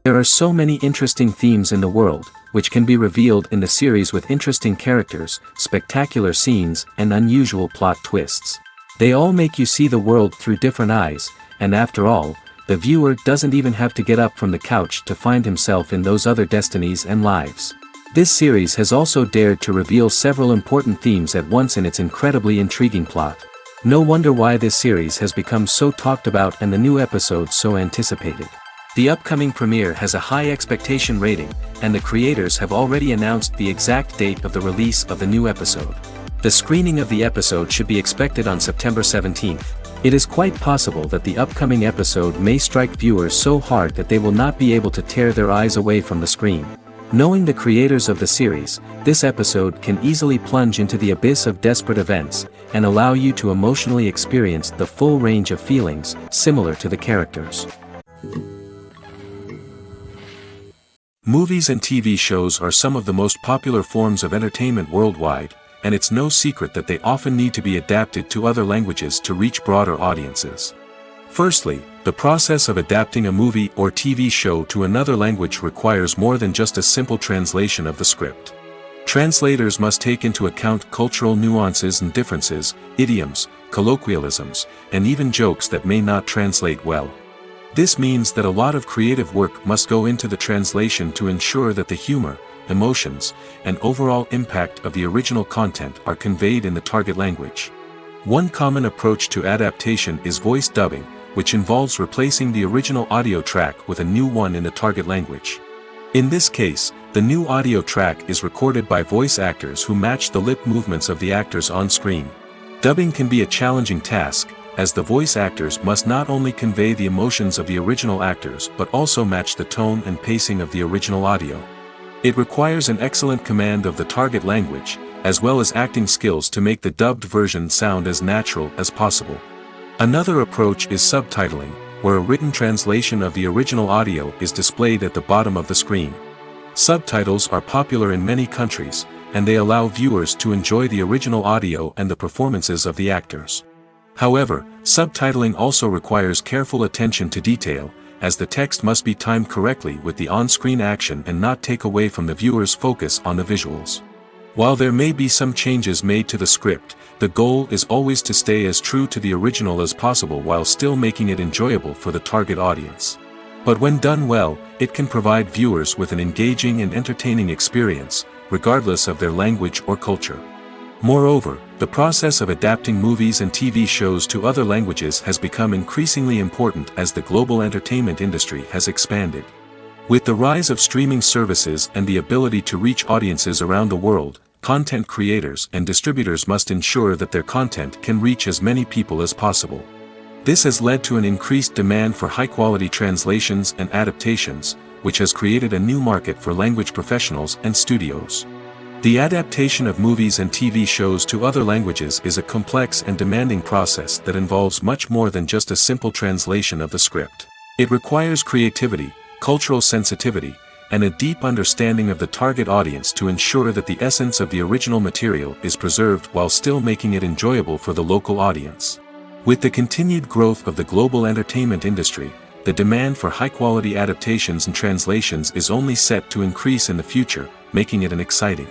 There are so many interesting themes in the world, which can be revealed in the series with interesting characters, spectacular scenes, and unusual plot twists. They all make you see the world through different eyes, and after all, the viewer doesn't even have to get up from the couch to find himself in those other destinies and lives. This series has also dared to reveal several important themes at once in its incredibly intriguing plot. No wonder why this series has become so talked about and the new episodes so anticipated. The upcoming premiere has a high expectation rating, and the creators have already announced the exact date of the release of the new episode. The screening of the episode should be expected on September 17th. It is quite possible that the upcoming episode may strike viewers so hard that they will not be able to tear their eyes away from the screen. Knowing the creators of the series, this episode can easily plunge into the abyss of desperate events, and allow you to emotionally experience the full range of feelings, similar to the characters. Movies and TV shows are some of the most popular forms of entertainment worldwide, and it's no secret that they often need to be adapted to other languages to reach broader audiences. Firstly, the process of adapting a movie or TV show to another language requires more than just a simple translation of the script. Translators must take into account cultural nuances and differences, idioms, colloquialisms, and even jokes that may not translate well. This means that a lot of creative work must go into the translation to ensure that the humor, emotions, and overall impact of the original content are conveyed in the target language. One common approach to adaptation is voice dubbing, which involves replacing the original audio track with a new one in the target language. In this case, the new audio track is recorded by voice actors who match the lip movements of the actors on screen. Dubbing can be a challenging task, as the voice actors must not only convey the emotions of the original actors but also match the tone and pacing of the original audio. It requires an excellent command of the target language, as well as acting skills to make the dubbed version sound as natural as possible. Another approach is subtitling, where a written translation of the original audio is displayed at the bottom of the screen. Subtitles are popular in many countries, and they allow viewers to enjoy the original audio and the performances of the actors. However, subtitling also requires careful attention to detail, as the text must be timed correctly with the on-screen action and not take away from the viewer's focus on the visuals. While there may be some changes made to the script, the goal is always to stay as true to the original as possible while still making it enjoyable for the target audience. But when done well, it can provide viewers with an engaging and entertaining experience, regardless of their language or culture. Moreover, the process of adapting movies and TV shows to other languages has become increasingly important as the global entertainment industry has expanded. With the rise of streaming services and the ability to reach audiences around the world, content creators and distributors must ensure that their content can reach as many people as possible. This has led to an increased demand for high-quality translations and adaptations, which has created a new market for language professionals and studios. The adaptation of movies and TV shows to other languages is a complex and demanding process that involves much more than just a simple translation of the script. It requires creativity, cultural sensitivity, and a deep understanding of the target audience to ensure that the essence of the original material is preserved while still making it enjoyable for the local audience. With the continued growth of the global entertainment industry, the demand for high-quality adaptations and translations is only set to increase in the future, making it an exciting.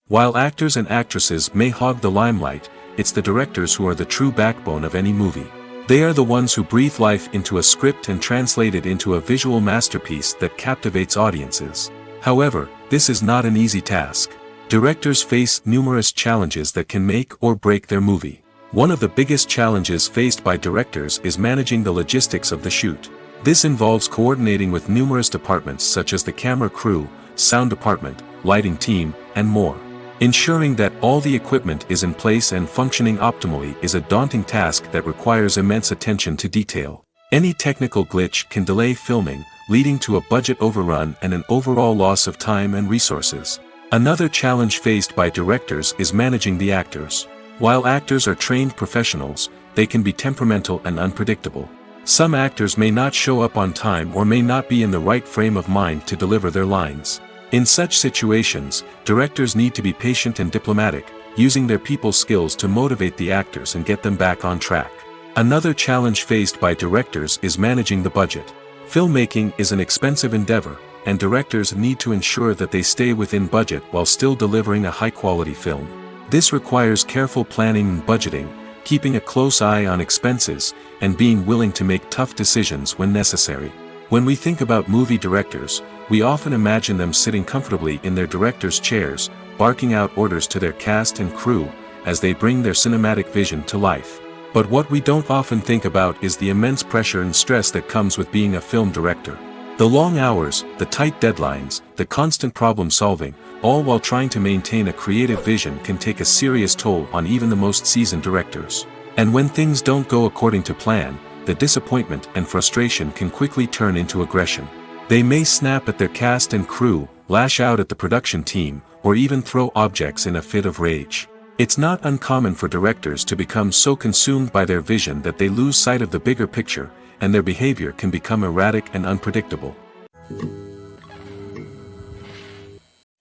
While actors and actresses may hog the limelight, it's the directors who are the true backbone of any movie. They are the ones who breathe life into a script and translate it into a visual masterpiece that captivates audiences. However, this is not an easy task. Directors face numerous challenges that can make or break their movie. One of the biggest challenges faced by directors is managing the logistics of the shoot. This involves coordinating with numerous departments such as the camera crew, sound department, lighting team, and more. Ensuring that all the equipment is in place and functioning optimally is a daunting task that requires immense attention to detail. Any technical glitch can delay filming, leading to a budget overrun and an overall loss of time and resources. Another challenge faced by directors is managing the actors. While actors are trained professionals, they can be temperamental and unpredictable. Some actors may not show up on time or may not be in the right frame of mind to deliver their lines. In such situations, directors need to be patient and diplomatic, using their people skills to motivate the actors and get them back on track. Another challenge faced by directors is managing the budget. Filmmaking is an expensive endeavor, and directors need to ensure that they stay within budget while still delivering a high-quality film. This requires careful planning and budgeting, keeping a close eye on expenses, and being willing to make tough decisions when necessary. When we think about movie directors, we often imagine them sitting comfortably in their director's chairs, barking out orders to their cast and crew, as they bring their cinematic vision to life. But what we don't often think about is the immense pressure and stress that comes with being a film director. The long hours, the tight deadlines, the constant problem solving, all while trying to maintain a creative vision can take a serious toll on even the most seasoned directors. And when things don't go according to plan, the disappointment and frustration can quickly turn into aggression. They may snap at their cast and crew, lash out at the production team, or even throw objects in a fit of rage. It's not uncommon for directors to become so consumed by their vision that they lose sight of the bigger picture, and their behavior can become erratic and unpredictable.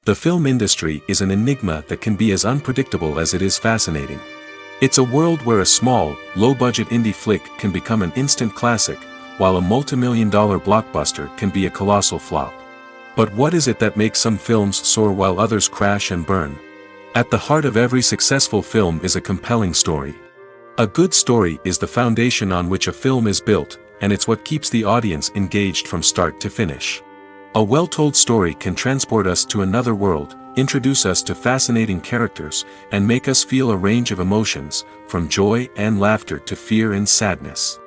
The film industry is an enigma that can be as unpredictable as it is fascinating. It's a world where a small, low-budget indie flick can become an instant classic, while a multi-million-dollar blockbuster can be a colossal flop. But what is it that makes some films soar while others crash and burn? At the heart of every successful film is a compelling story. A good story is the foundation on which a film is built, and it's what keeps the audience engaged from start to finish. A well-told story can transport us to another world, introduce us to fascinating characters, and make us feel a range of emotions, from joy and laughter to fear and sadness.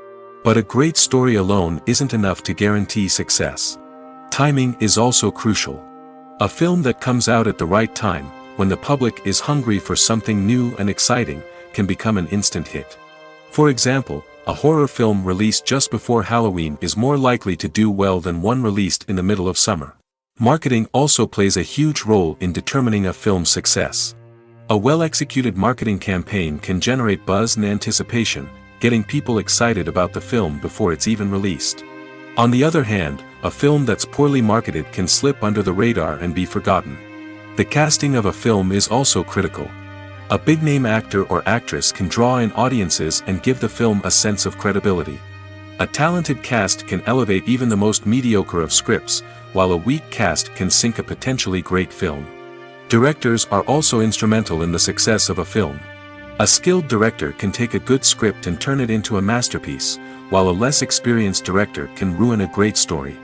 But a great story alone isn't enough to guarantee success. Timing is also crucial. A film that comes out at the right time, when the public is hungry for something new and exciting, can become an instant hit. For example, a horror film released just before Halloween is more likely to do well than one released in the middle of summer. Marketing also plays a huge role in determining a film's success. A well-executed marketing campaign can generate buzz and anticipation, getting people excited about the film before it's even released. On the other hand, a film that's poorly marketed can slip under the radar and be forgotten. The casting of a film is also critical. A big-name actor or actress can draw in audiences and give the film a sense of credibility. A talented cast can elevate even the most mediocre of scripts, while a weak cast can sink a potentially great film. Directors are also instrumental in the success of a film. A skilled director can take a good script and turn it into a masterpiece, while a less experienced director can ruin a great story.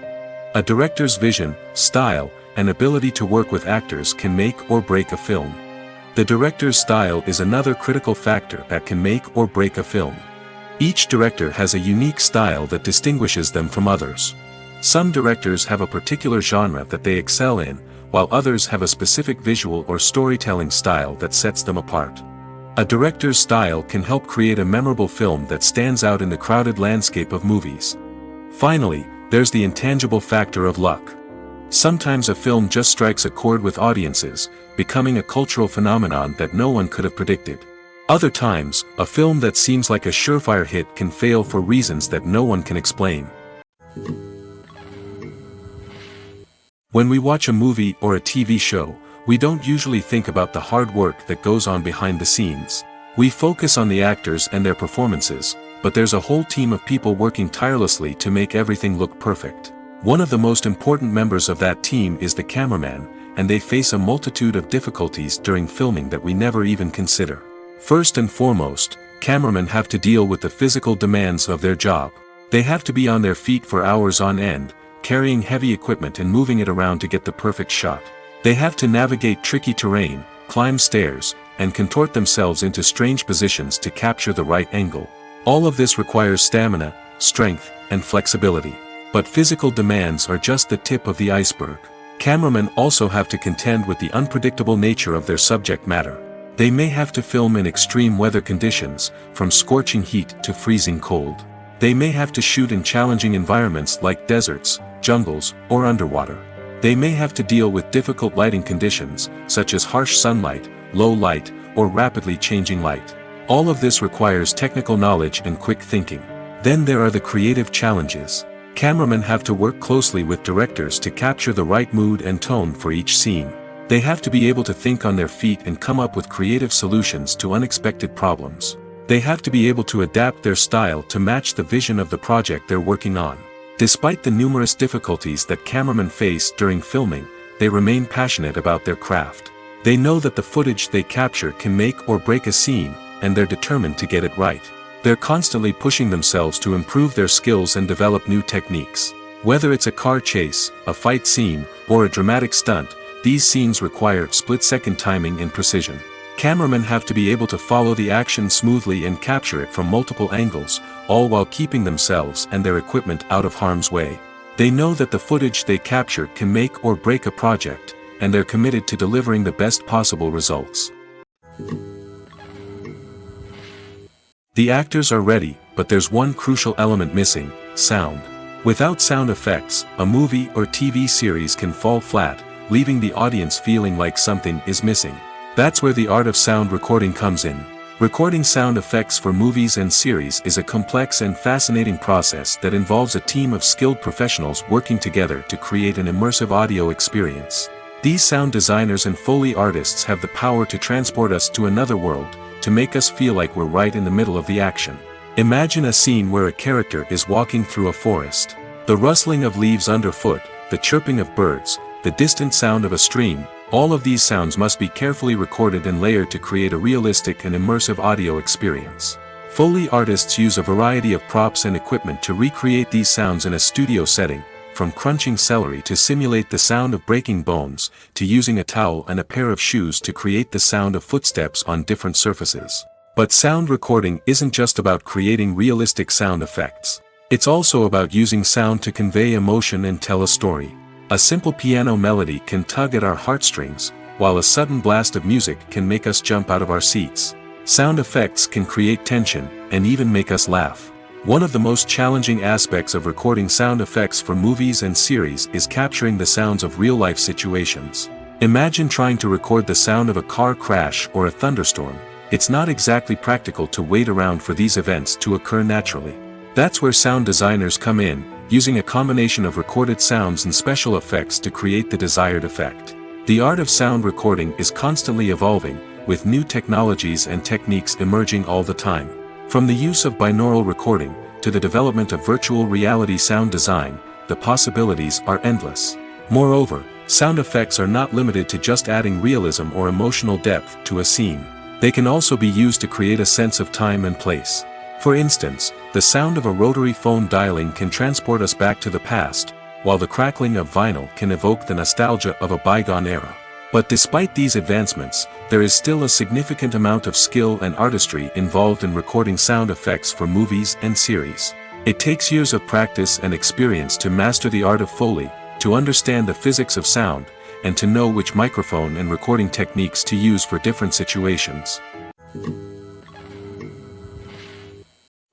A director's vision, style, and ability to work with actors can make or break a film. The director's style is another critical factor that can make or break a film. Each director has a unique style that distinguishes them from others. Some directors have a particular genre that they excel in, while others have a specific visual or storytelling style that sets them apart. A director's style can help create a memorable film that stands out in the crowded landscape of movies. Finally, there's the intangible factor of luck. Sometimes a film just strikes a chord with audiences, becoming a cultural phenomenon that no one could have predicted. Other times, a film that seems like a surefire hit can fail for reasons that no one can explain. When we watch a movie or a TV show, we don't usually think about the hard work that goes on behind the scenes. We focus on the actors and their performances, but there's a whole team of people working tirelessly to make everything look perfect. One of the most important members of that team is the cameraman, and they face a multitude of difficulties during filming that we never even consider. First and foremost, cameramen have to deal with the physical demands of their job. They have to be on their feet for hours on end, carrying heavy equipment and moving it around to get the perfect shot. They have to navigate tricky terrain, climb stairs, and contort themselves into strange positions to capture the right angle. All of this requires stamina, strength, and flexibility. But physical demands are just the tip of the iceberg. Cameramen also have to contend with the unpredictable nature of their subject matter. They may have to film in extreme weather conditions, from scorching heat to freezing cold. They may have to shoot in challenging environments like deserts, jungles, or underwater. They may have to deal with difficult lighting conditions, such as harsh sunlight, low light, or rapidly changing light. All of this requires technical knowledge and quick thinking. Then there are the creative challenges. Cameramen have to work closely with directors to capture the right mood and tone for each scene. They have to be able to think on their feet and come up with creative solutions to unexpected problems. They have to be able to adapt their style to match the vision of the project they're working on. Despite the numerous difficulties that cameramen face during filming, they remain passionate about their craft. They know that the footage they capture can make or break a scene, and they're determined to get it right. They're constantly pushing themselves to improve their skills and develop new techniques. Whether it's a car chase, a fight scene, or a dramatic stunt, these scenes require split-second timing and precision. Cameramen have to be able to follow the action smoothly and capture it from multiple angles, all while keeping themselves and their equipment out of harm's way. They know that the footage they capture can make or break a project, and they're committed to delivering the best possible results. The actors are ready, but there's one crucial element missing: sound. Without sound effects, a movie or TV series can fall flat, leaving the audience feeling like something is missing. That's where the art of sound recording comes in. Recording sound effects for movies and series is a complex and fascinating process that involves a team of skilled professionals working together to create an immersive audio experience. These sound designers and Foley artists have the power to transport us to another world, to make us feel like we're right in the middle of the action. Imagine a scene where a character is walking through a forest. The rustling of leaves underfoot, the chirping of birds, the distant sound of a stream, all of these sounds must be carefully recorded and layered to create a realistic and immersive audio experience. Foley artists use a variety of props and equipment to recreate these sounds in a studio setting, from crunching celery to simulate the sound of breaking bones, to using a towel and a pair of shoes to create the sound of footsteps on different surfaces. But sound recording isn't just about creating realistic sound effects. It's also about using sound to convey emotion and tell a story. A simple piano melody can tug at our heartstrings, while a sudden blast of music can make us jump out of our seats. Sound effects can create tension, and even make us laugh. One of the most challenging aspects of recording sound effects for movies and series is capturing the sounds of real-life situations. Imagine trying to record the sound of a car crash or a thunderstorm. It's not exactly practical to wait around for these events to occur naturally. That's where sound designers come in, using a combination of recorded sounds and special effects to create the desired effect. The art of sound recording is constantly evolving, with new technologies and techniques emerging all the time. From the use of binaural recording, to the development of virtual reality sound design, the possibilities are endless. Moreover, sound effects are not limited to just adding realism or emotional depth to a scene. They can also be used to create a sense of time and place. For instance, the sound of a rotary phone dialing can transport us back to the past, while the crackling of vinyl can evoke the nostalgia of a bygone era. But despite these advancements, there is still a significant amount of skill and artistry involved in recording sound effects for movies and series. It takes years of practice and experience to master the art of Foley, to understand the physics of sound, and to know which microphone and recording techniques to use for different situations.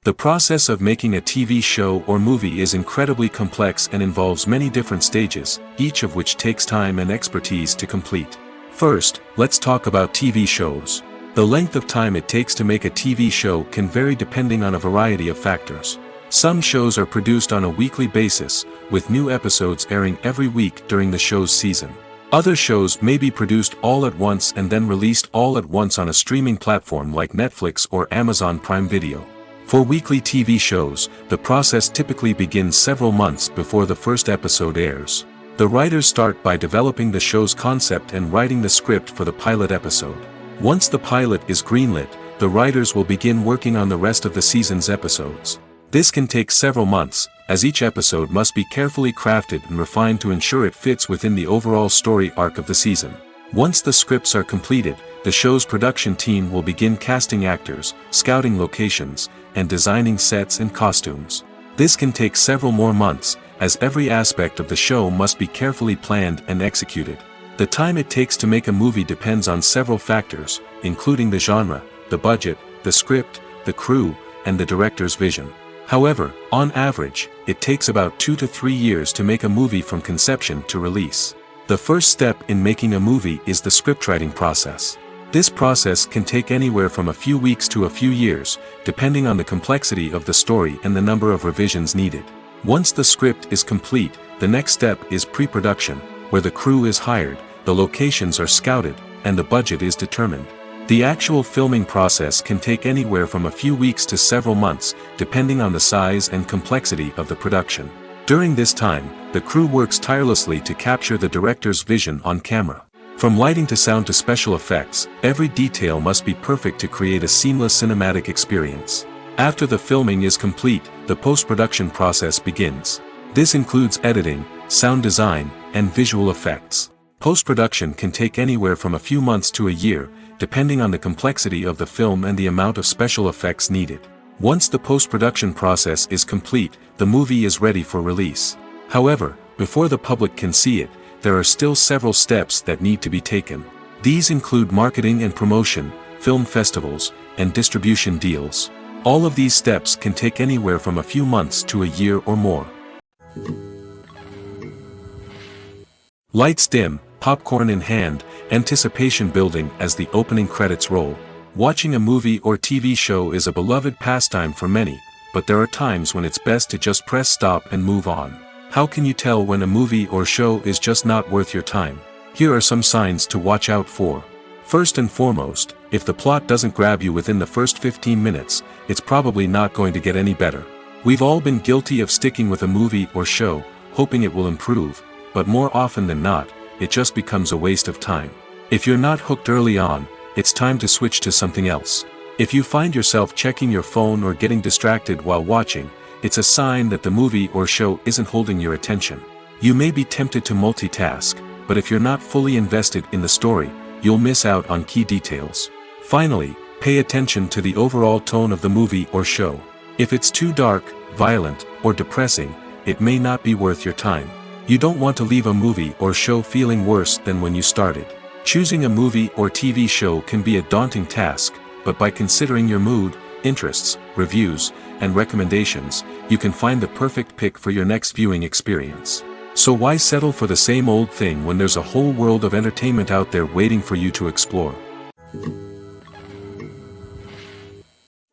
The process of making a TV show or movie is incredibly complex and involves many different stages, each of which takes time and expertise to complete. First, let's talk about TV shows. The length of time it takes to make a TV show can vary depending on a variety of factors. Some shows are produced on a weekly basis, with new episodes airing every week during the show's season. Other shows may be produced all at once and then released all at once on a streaming platform like Netflix or Amazon Prime Video. For weekly TV shows, the process typically begins several months before the first episode airs. The writers start by developing the show's concept and writing the script for the pilot episode. Once the pilot is greenlit, the writers will begin working on the rest of the season's episodes. This can take several months, as each episode must be carefully crafted and refined to ensure it fits within the overall story arc of the season. Once the scripts are completed, the show's production team will begin casting actors, scouting locations, and designing sets and costumes. This can take several more months, as every aspect of the show must be carefully planned and executed. The time it takes to make a movie depends on several factors, including the genre, the budget, the script, the crew, and the director's vision. However, on average, it takes about 2 to 3 years to make a movie from conception to release. The first step in making a movie is the scriptwriting process. This process can take anywhere from a few weeks to a few years, depending on the complexity of the story and the number of revisions needed. Once the script is complete, the next step is pre-production, where the crew is hired, the locations are scouted, and the budget is determined. The actual filming process can take anywhere from a few weeks to several months, depending on the size and complexity of the production. During this time, the crew works tirelessly to capture the director's vision on camera. From lighting to sound to special effects, every detail must be perfect to create a seamless cinematic experience. After the filming is complete, the post-production process begins. This includes editing, sound design, and visual effects. Post-production can take anywhere from a few months to a year, depending on the complexity of the film and the amount of special effects needed. Once the post-production process is complete, the movie is ready for release. However, before the public can see it, there are still several steps that need to be taken. These include marketing and promotion, film festivals, and distribution deals. All of these steps can take anywhere from a few months to a year or more. Lights dim, popcorn in hand, anticipation building as the opening credits roll. Watching a movie or TV show is a beloved pastime for many, but there are times when it's best to just press stop and move on. How can you tell when a movie or show is just not worth your time? Here are some signs to watch out for. First and foremost, if the plot doesn't grab you within the first 15 minutes, it's probably not going to get any better. We've all been guilty of sticking with a movie or show, hoping it will improve, but more often than not, it just becomes a waste of time. If you're not hooked early on, it's time to switch to something else. If you find yourself checking your phone or getting distracted while watching, it's a sign that the movie or show isn't holding your attention. You may be tempted to multitask, but if you're not fully invested in the story, you'll miss out on key details. Finally, pay attention to the overall tone of the movie or show. If it's too dark, violent, or depressing, it may not be worth your time. You don't want to leave a movie or show feeling worse than when you started. Choosing a movie or TV show can be a daunting task, but by considering your mood, interests, reviews, and recommendations, you can find the perfect pick for your next viewing experience. So why settle for the same old thing when there's a whole world of entertainment out there waiting for you to explore?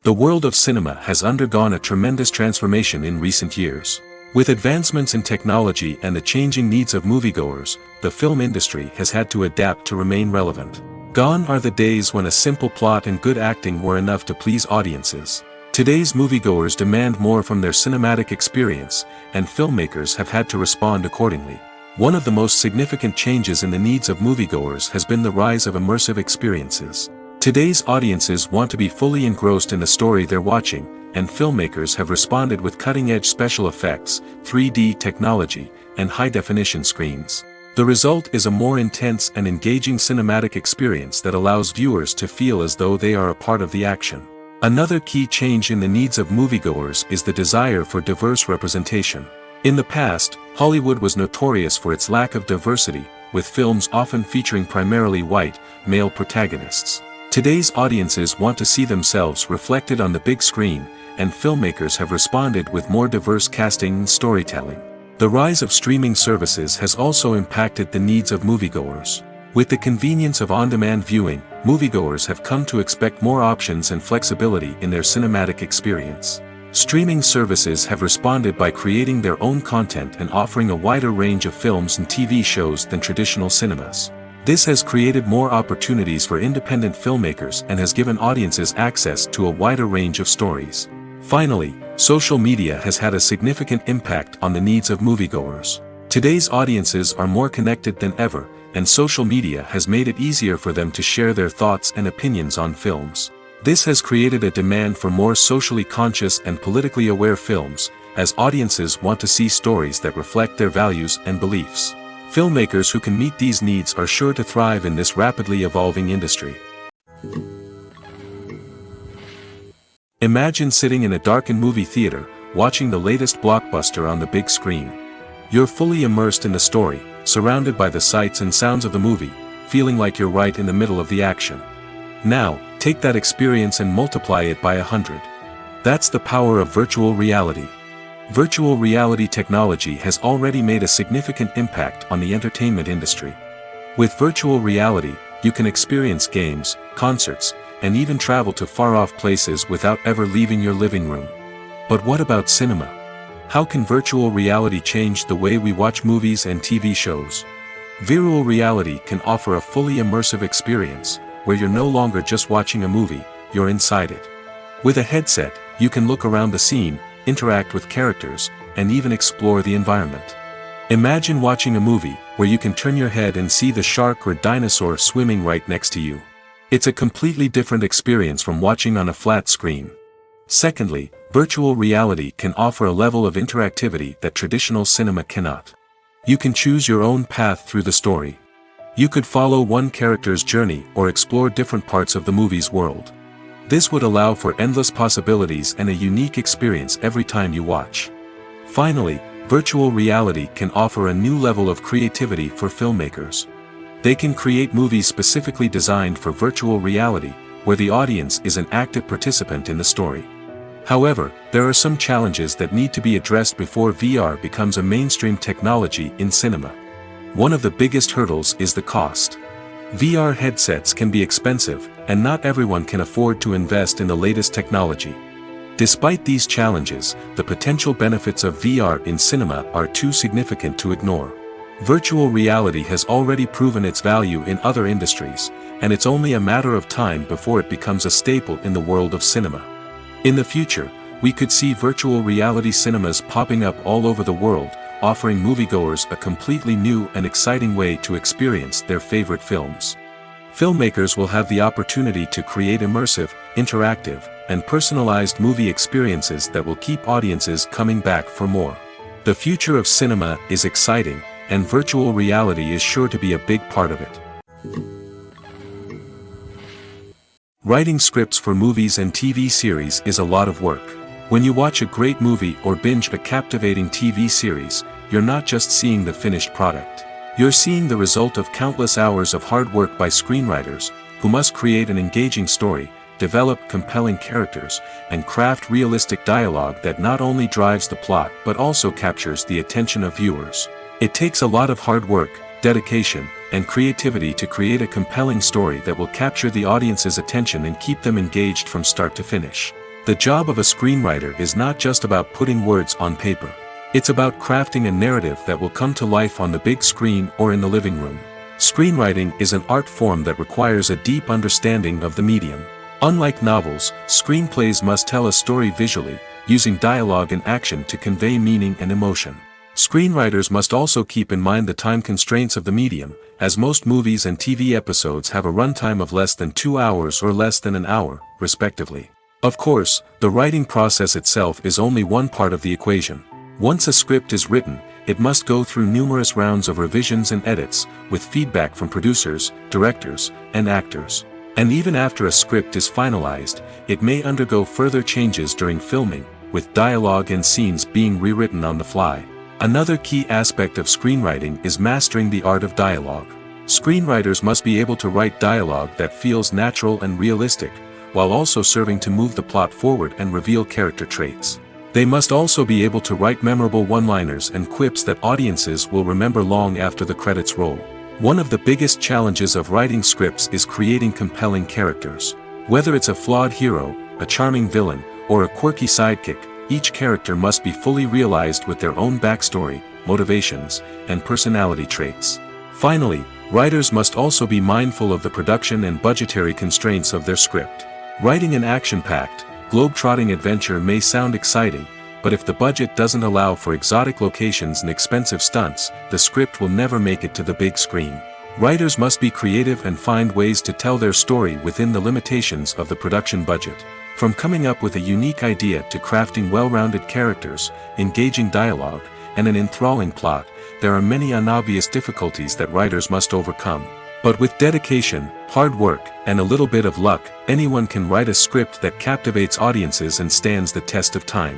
The world of cinema has undergone a tremendous transformation in recent years. With advancements in technology and the changing needs of moviegoers, the film industry has had to adapt to remain relevant. Gone are the days when a simple plot and good acting were enough to please audiences. Today's moviegoers demand more from their cinematic experience, and filmmakers have had to respond accordingly. One of the most significant changes in the needs of moviegoers has been the rise of immersive experiences. Today's audiences want to be fully engrossed in the story they're watching, and filmmakers have responded with cutting-edge special effects, 3D technology, and high-definition screens. The result is a more intense and engaging cinematic experience that allows viewers to feel as though they are a part of the action. Another key change in the needs of moviegoers is the desire for diverse representation. In the past, Hollywood was notorious for its lack of diversity, with films often featuring primarily white, male protagonists. Today's audiences want to see themselves reflected on the big screen, and filmmakers have responded with more diverse casting and storytelling. The rise of streaming services has also impacted the needs of moviegoers. With the convenience of on-demand viewing, moviegoers have come to expect more options and flexibility in their cinematic experience. Streaming services have responded by creating their own content and offering a wider range of films and TV shows than traditional cinemas. This has created more opportunities for independent filmmakers and has given audiences access to a wider range of stories. Finally, social media has had a significant impact on the needs of moviegoers. Today's audiences are more connected than ever, and social media has made it easier for them to share their thoughts and opinions on films. This has created a demand for more socially conscious and politically aware films, as audiences want to see stories that reflect their values and beliefs. Filmmakers who can meet these needs are sure to thrive in this rapidly evolving industry. Imagine sitting in a darkened movie theater, watching the latest blockbuster on the big screen. You're fully immersed in the story, surrounded by the sights and sounds of the movie, feeling like you're right in the middle of the action. Now, take that experience and multiply it by 100. That's the power of virtual reality. Virtual reality technology has already made a significant impact on the entertainment industry. With virtual reality, you can experience games, concerts, and even travel to far-off places without ever leaving your living room. But what about cinema? How can virtual reality change the way we watch movies and TV shows? Virtual reality can offer a fully immersive experience, where you're no longer just watching a movie, you're inside it. With a headset, you can look around the scene, interact with characters, and even explore the environment. Imagine watching a movie where you can turn your head and see the shark or dinosaur swimming right next to you. It's a completely different experience from watching on a flat screen. Secondly, virtual reality can offer a level of interactivity that traditional cinema cannot. You can choose your own path through the story. You could follow one character's journey or explore different parts of the movie's world. This would allow for endless possibilities and a unique experience every time you watch. Finally, virtual reality can offer a new level of creativity for filmmakers. They can create movies specifically designed for virtual reality, where the audience is an active participant in the story. However, there are some challenges that need to be addressed before VR becomes a mainstream technology in cinema. One of the biggest hurdles is the cost. VR headsets can be expensive, and not everyone can afford to invest in the latest technology. Despite these challenges, the potential benefits of VR in cinema are too significant to ignore. Virtual reality has already proven its value in other industries, and it's only a matter of time before it becomes a staple in the world of cinema. In the future, we could see virtual reality cinemas popping up all over the world, offering moviegoers a completely new and exciting way to experience their favorite films. Filmmakers will have the opportunity to create immersive, interactive, and personalized movie experiences that will keep audiences coming back for more. The future of cinema is exciting, and virtual reality is sure to be a big part of it. Writing scripts for movies and TV series is a lot of work. When you watch a great movie or binge a captivating TV series, you're not just seeing the finished product. You're seeing the result of countless hours of hard work by screenwriters, who must create an engaging story, develop compelling characters, and craft realistic dialogue that not only drives the plot but also captures the attention of viewers. It takes a lot of hard work, dedication, and creativity to create a compelling story that will capture the audience's attention and keep them engaged from start to finish. The job of a screenwriter is not just about putting words on paper. It's about crafting a narrative that will come to life on the big screen or in the living room. Screenwriting is an art form that requires a deep understanding of the medium. Unlike novels, screenplays must tell a story visually, using dialogue and action to convey meaning and emotion. Screenwriters must also keep in mind the time constraints of the medium, as most movies and TV episodes have a runtime of less than 2 hours or less than an hour, respectively. Of course, the writing process itself is only one part of the equation. Once a script is written, it must go through numerous rounds of revisions and edits, with feedback from producers, directors, and actors. And even after a script is finalized, it may undergo further changes during filming, with dialogue and scenes being rewritten on the fly. Another key aspect of screenwriting is mastering the art of dialogue. Screenwriters must be able to write dialogue that feels natural and realistic, while also serving to move the plot forward and reveal character traits. They must also be able to write memorable one-liners and quips that audiences will remember long after the credits roll. One of the biggest challenges of writing scripts is creating compelling characters. Whether it's a flawed hero, a charming villain, or a quirky sidekick, each character must be fully realized with their own backstory, motivations, and personality traits. Finally, writers must also be mindful of the production and budgetary constraints of their script. Writing an action-packed, globe-trotting adventure may sound exciting, but if the budget doesn't allow for exotic locations and expensive stunts, the script will never make it to the big screen. Writers must be creative and find ways to tell their story within the limitations of the production budget. From coming up with a unique idea to crafting well-rounded characters, engaging dialogue, and an enthralling plot, there are many unobvious difficulties that writers must overcome. But with dedication, hard work, and a little bit of luck, anyone can write a script that captivates audiences and stands the test of time.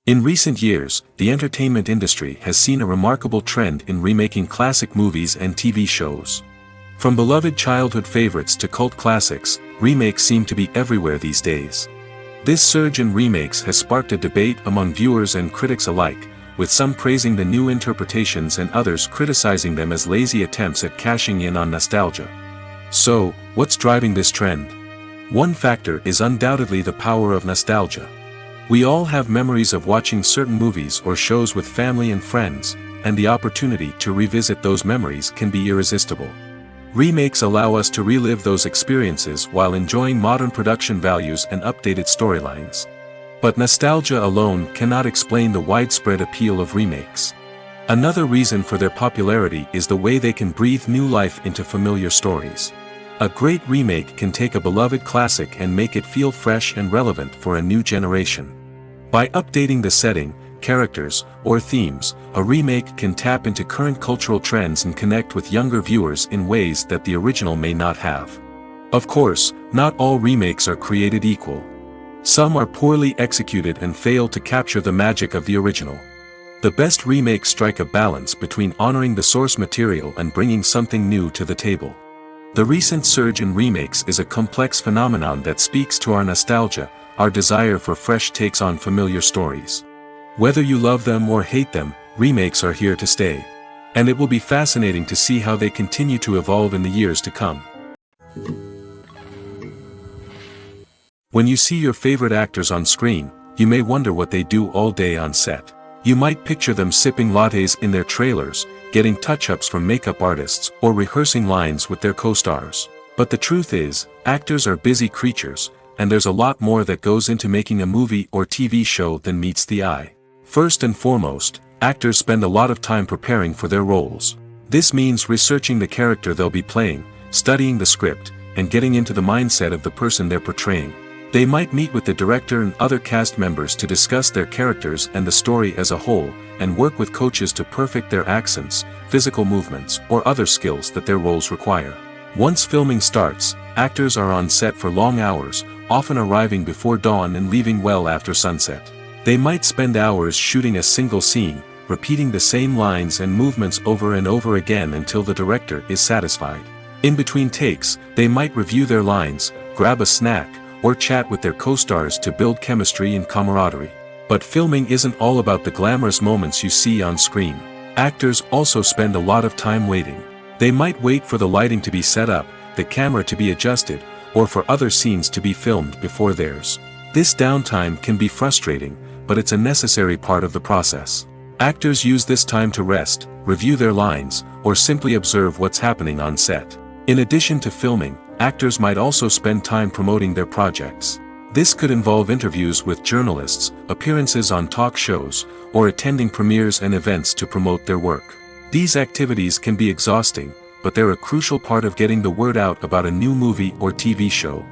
In recent years, the entertainment industry has seen a remarkable trend in remaking classic movies and TV shows. From beloved childhood favorites to cult classics, remakes seem to be everywhere these days. This surge in remakes has sparked a debate among viewers and critics alike, with some praising the new interpretations and others criticizing them as lazy attempts at cashing in on nostalgia. So, what's driving this trend? One factor is undoubtedly the power of nostalgia. We all have memories of watching certain movies or shows with family and friends, and the opportunity to revisit those memories can be irresistible. Remakes allow us to relive those experiences while enjoying modern production values and updated storylines. But nostalgia alone cannot explain the widespread appeal of remakes. Another reason for their popularity is the way they can breathe new life into familiar stories. A great remake can take a beloved classic and make it feel fresh and relevant for a new generation. By updating the setting, characters, or themes, a remake can tap into current cultural trends and connect with younger viewers in ways that the original may not have. Of course, not all remakes are created equal. Some are poorly executed and fail to capture the magic of the original. The best remakes strike a balance between honoring the source material and bringing something new to the table. The recent surge in remakes is a complex phenomenon that speaks to our nostalgia, our desire for fresh takes on familiar stories. Whether you love them or hate them, remakes are here to stay. And it will be fascinating to see how they continue to evolve in the years to come. When you see your favorite actors on screen, you may wonder what they do all day on set. You might picture them sipping lattes in their trailers, getting touch-ups from makeup artists, or rehearsing lines with their co-stars. But the truth is, actors are busy creatures, and there's a lot more that goes into making a movie or TV show than meets the eye. First and foremost, actors spend a lot of time preparing for their roles. This means researching the character they'll be playing, studying the script, and getting into the mindset of the person they're portraying. They might meet with the director and other cast members to discuss their characters and the story as a whole, and work with coaches to perfect their accents, physical movements, or other skills that their roles require. Once filming starts, actors are on set for long hours, often arriving before dawn and leaving well after sunset. They might spend hours shooting a single scene, repeating the same lines and movements over and over again until the director is satisfied. In between takes, they might review their lines, grab a snack, or chat with their co-stars to build chemistry and camaraderie. But filming isn't all about the glamorous moments you see on screen. Actors also spend a lot of time waiting. They might wait for the lighting to be set up, the camera to be adjusted, or for other scenes to be filmed before theirs. This downtime can be frustrating, but it's a necessary part of the process. Actors use this time to rest, review their lines, or simply observe what's happening on set. In addition to filming, actors might also spend time promoting their projects. This could involve interviews with journalists, appearances on talk shows, or attending premieres and events to promote their work. These activities can be exhausting, but they're a crucial part of getting the word out about a new movie or TV show.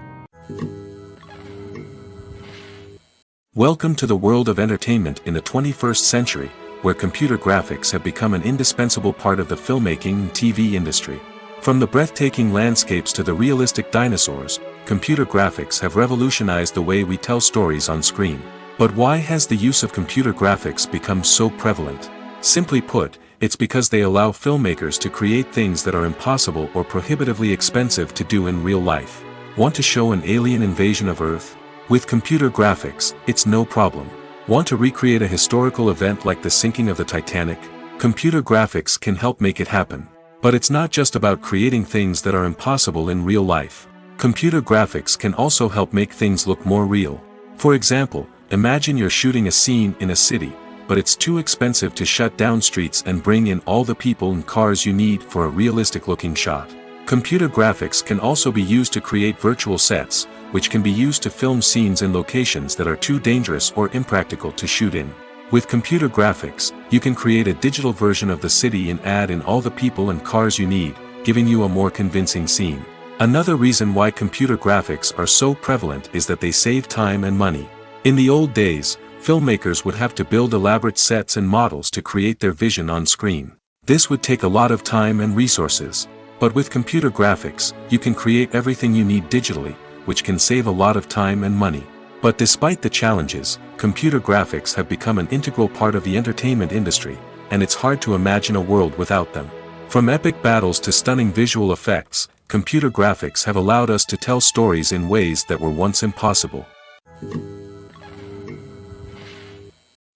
Welcome to the world of entertainment in the 21st century, where computer graphics have become an indispensable part of the filmmaking and TV industry. From the breathtaking landscapes to the realistic dinosaurs, computer graphics have revolutionized the way we tell stories on screen. But why has the use of computer graphics become so prevalent? Simply put, it's because they allow filmmakers to create things that are impossible or prohibitively expensive to do in real life. Want to show an alien invasion of Earth? With computer graphics, it's no problem. Want to recreate a historical event like the sinking of the Titanic? Computer graphics can help make it happen. But it's not just about creating things that are impossible in real life. Computer graphics can also help make things look more real. For example, imagine you're shooting a scene in a city, but it's too expensive to shut down streets and bring in all the people and cars you need for a realistic-looking shot. Computer graphics can also be used to create virtual sets, which can be used to film scenes in locations that are too dangerous or impractical to shoot in. With computer graphics, you can create a digital version of the city and add in all the people and cars you need, giving you a more convincing scene. Another reason why computer graphics are so prevalent is that they save time and money. In the old days, filmmakers would have to build elaborate sets and models to create their vision on screen. This would take a lot of time and resources. But with computer graphics, you can create everything you need digitally, which can save a lot of time and money. But despite the challenges, computer graphics have become an integral part of the entertainment industry, and it's hard to imagine a world without them. From epic battles to stunning visual effects, computer graphics have allowed us to tell stories in ways that were once impossible.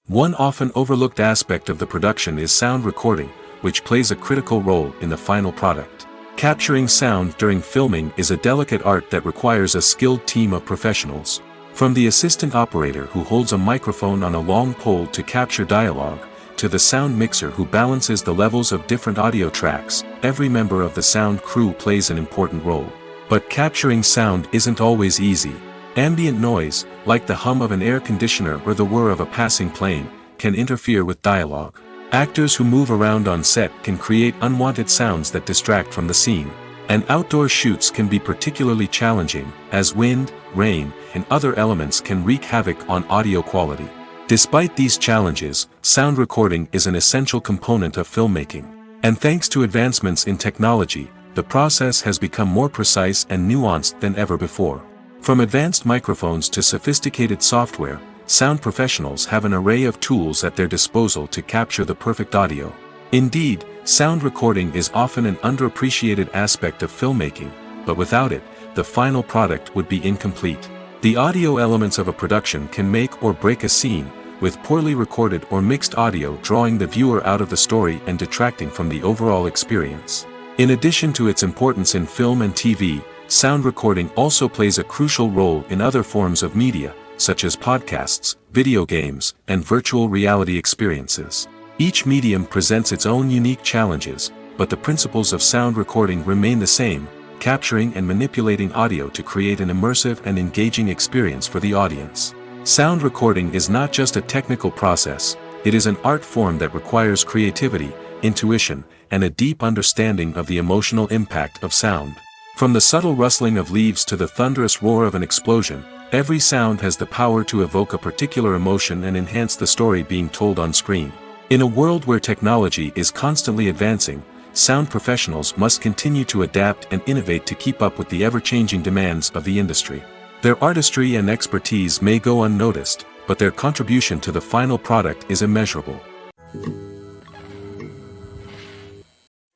One often overlooked aspect of the production is sound recording, which plays a critical role in the final product. Capturing sound during filming is a delicate art that requires a skilled team of professionals. From the assistant operator who holds a microphone on a long pole to capture dialogue, to the sound mixer who balances the levels of different audio tracks, every member of the sound crew plays an important role. But capturing sound isn't always easy. Ambient noise, like the hum of an air conditioner or the whir of a passing plane, can interfere with dialogue. Actors who move around on set can create unwanted sounds that distract from the scene. And outdoor shoots can be particularly challenging, as wind, rain, and other elements can wreak havoc on audio quality. Despite these challenges, sound recording is an essential component of filmmaking. And thanks to advancements in technology, the process has become more precise and nuanced than ever before. From advanced microphones to sophisticated software, sound professionals have an array of tools at their disposal to capture the perfect audio. Indeed, sound recording is often an underappreciated aspect of filmmaking, but without it, the final product would be incomplete. The audio elements of a production can make or break a scene, with poorly recorded or mixed audio drawing the viewer out of the story and detracting from the overall experience. In addition to its importance in film and TV, sound recording also plays a crucial role in other forms of media, such as podcasts, video games, and virtual reality experiences. Each medium presents its own unique challenges, but the principles of sound recording remain the same, capturing and manipulating audio to create an immersive and engaging experience for the audience. Sound recording is not just a technical process, it is an art form that requires creativity, intuition, and a deep understanding of the emotional impact of sound. From the subtle rustling of leaves to the thunderous roar of an explosion, every sound has the power to evoke a particular emotion and enhance the story being told on screen. In a world where technology is constantly advancing, sound professionals must continue to adapt and innovate to keep up with the ever-changing demands of the industry. Their artistry and expertise may go unnoticed, but their contribution to the final product is immeasurable.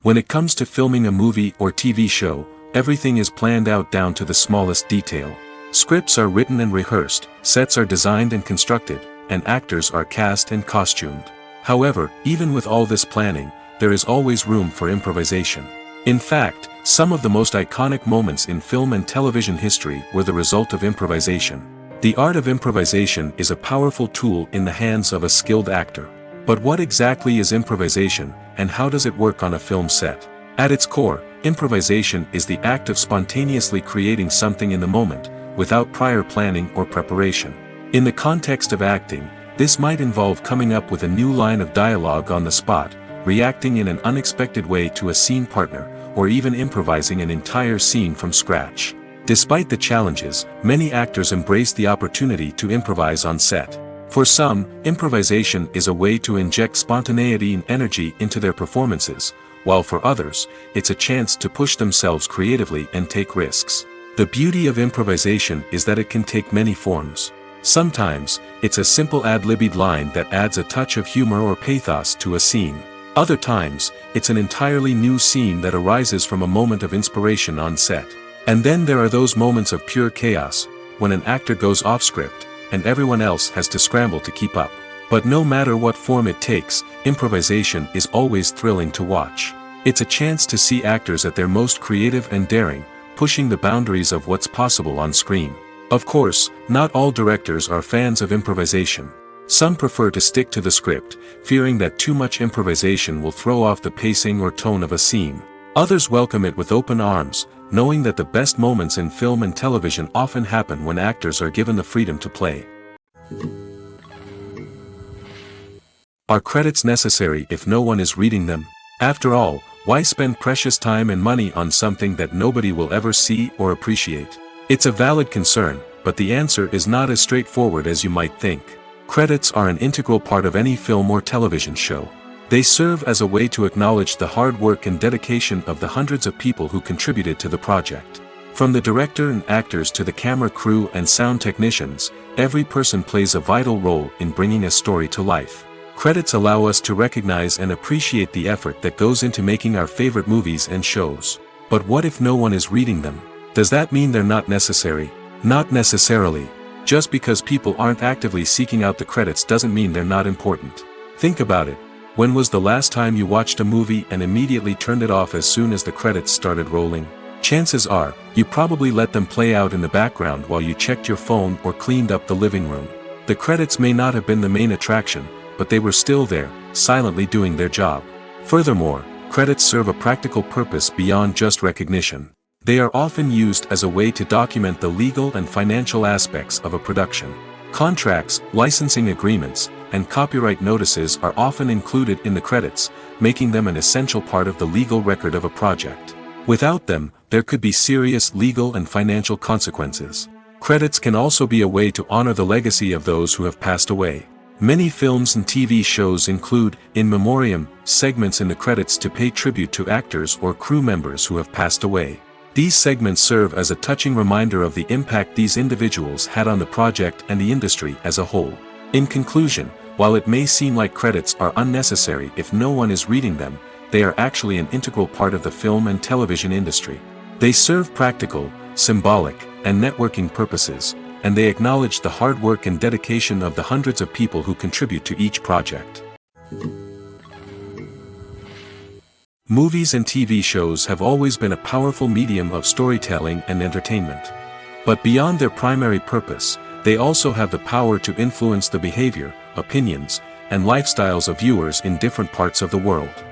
When it comes to filming a movie or TV show, everything is planned out down to the smallest detail. Scripts are written and rehearsed, sets are designed and constructed, and actors are cast and costumed. However, even with all this planning, there is always room for improvisation. In fact, some of the most iconic moments in film and television history were the result of improvisation. The art of improvisation is a powerful tool in the hands of a skilled actor. But what exactly is improvisation, and how does it work on a film set? At its core, improvisation is the act of spontaneously creating something in the moment, without prior planning or preparation. In the context of acting, this might involve coming up with a new line of dialogue on the spot, reacting in an unexpected way to a scene partner, or even improvising an entire scene from scratch. Despite the challenges, many actors embrace the opportunity to improvise on set. For some, improvisation is a way to inject spontaneity and energy into their performances, while for others, it's a chance to push themselves creatively and take risks. The beauty of improvisation is that it can take many forms. Sometimes, it's a simple ad-libbed line that adds a touch of humor or pathos to a scene. Other times, it's an entirely new scene that arises from a moment of inspiration on set. And then there are those moments of pure chaos, when an actor goes off script, and everyone else has to scramble to keep up. But no matter what form it takes, improvisation is always thrilling to watch. It's a chance to see actors at their most creative and daring, pushing the boundaries of what's possible on screen. Of course, not all directors are fans of improvisation. Some prefer to stick to the script, fearing that too much improvisation will throw off the pacing or tone of a scene. Others welcome it with open arms, knowing that the best moments in film and television often happen when actors are given the freedom to play. Are credits necessary if no one is reading them? After all, why spend precious time and money on something that nobody will ever see or appreciate? It's a valid concern, but the answer is not as straightforward as you might think. Credits are an integral part of any film or television show. They serve as a way to acknowledge the hard work and dedication of the hundreds of people who contributed to the project. From the director and actors to the camera crew and sound technicians, every person plays a vital role in bringing a story to life. Credits allow us to recognize and appreciate the effort that goes into making our favorite movies and shows. But what if no one is reading them? Does that mean they're not necessary? Not necessarily. Just because people aren't actively seeking out the credits doesn't mean they're not important. Think about it. When was the last time you watched a movie and immediately turned it off as soon as the credits started rolling? Chances are, you probably let them play out in the background while you checked your phone or cleaned up the living room. The credits may not have been the main attraction, but they were still there, silently doing their job. Furthermore, credits serve a practical purpose beyond just recognition. They are often used as a way to document the legal and financial aspects of a production. Contracts, licensing agreements, and copyright notices are often included in the credits, making them an essential part of the legal record of a project. Without them, there could be serious legal and financial consequences. Credits can also be a way to honor the legacy of those who have passed away. Many films and TV shows include, in memoriam, segments in the credits to pay tribute to actors or crew members who have passed away. These segments serve as a touching reminder of the impact these individuals had on the project and the industry as a whole. In conclusion, while it may seem like credits are unnecessary if no one is reading them, they are actually an integral part of the film and television industry. They serve practical, symbolic, and networking purposes, and they acknowledge the hard work and dedication of the hundreds of people who contribute to each project. Movies and TV shows have always been a powerful medium of storytelling and entertainment. But beyond their primary purpose, they also have the power to influence the behavior, opinions, and lifestyles of viewers in different parts of the world.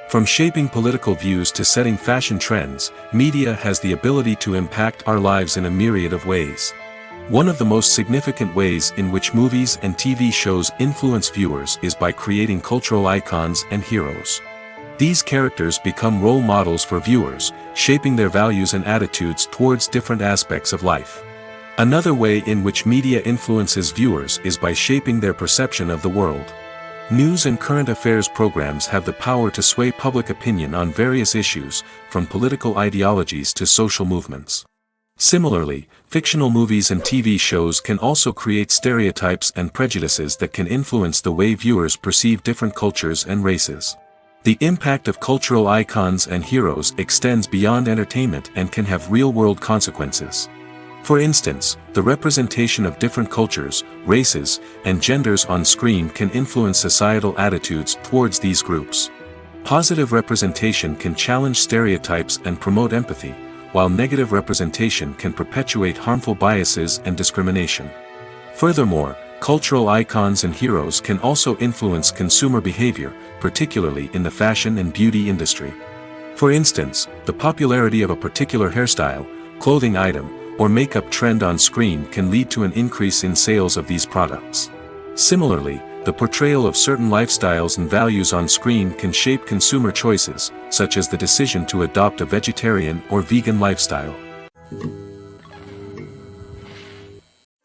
From shaping political views to setting fashion trends, media has the ability to impact our lives in a myriad of ways. One of the most significant ways in which movies and TV shows influence viewers is by creating cultural icons and heroes. These characters become role models for viewers, shaping their values and attitudes towards different aspects of life. Another way in which media influences viewers is by shaping their perception of the world. News and current affairs programs have the power to sway public opinion on various issues, from political ideologies to social movements. Similarly, fictional movies and TV shows can also create stereotypes and prejudices that can influence the way viewers perceive different cultures and races. The impact of cultural icons and heroes extends beyond entertainment and can have real-world consequences. For instance, the representation of different cultures, races, and genders on screen can influence societal attitudes towards these groups. Positive representation can challenge stereotypes and promote empathy, while negative representation can perpetuate harmful biases and discrimination. Furthermore, cultural icons and heroes can also influence consumer behavior, particularly in the fashion and beauty industry. For instance, the popularity of a particular hairstyle, clothing item, or makeup trend on screen can lead to an increase in sales of these products. Similarly, the portrayal of certain lifestyles and values on screen can shape consumer choices, such as the decision to adopt a vegetarian or vegan lifestyle.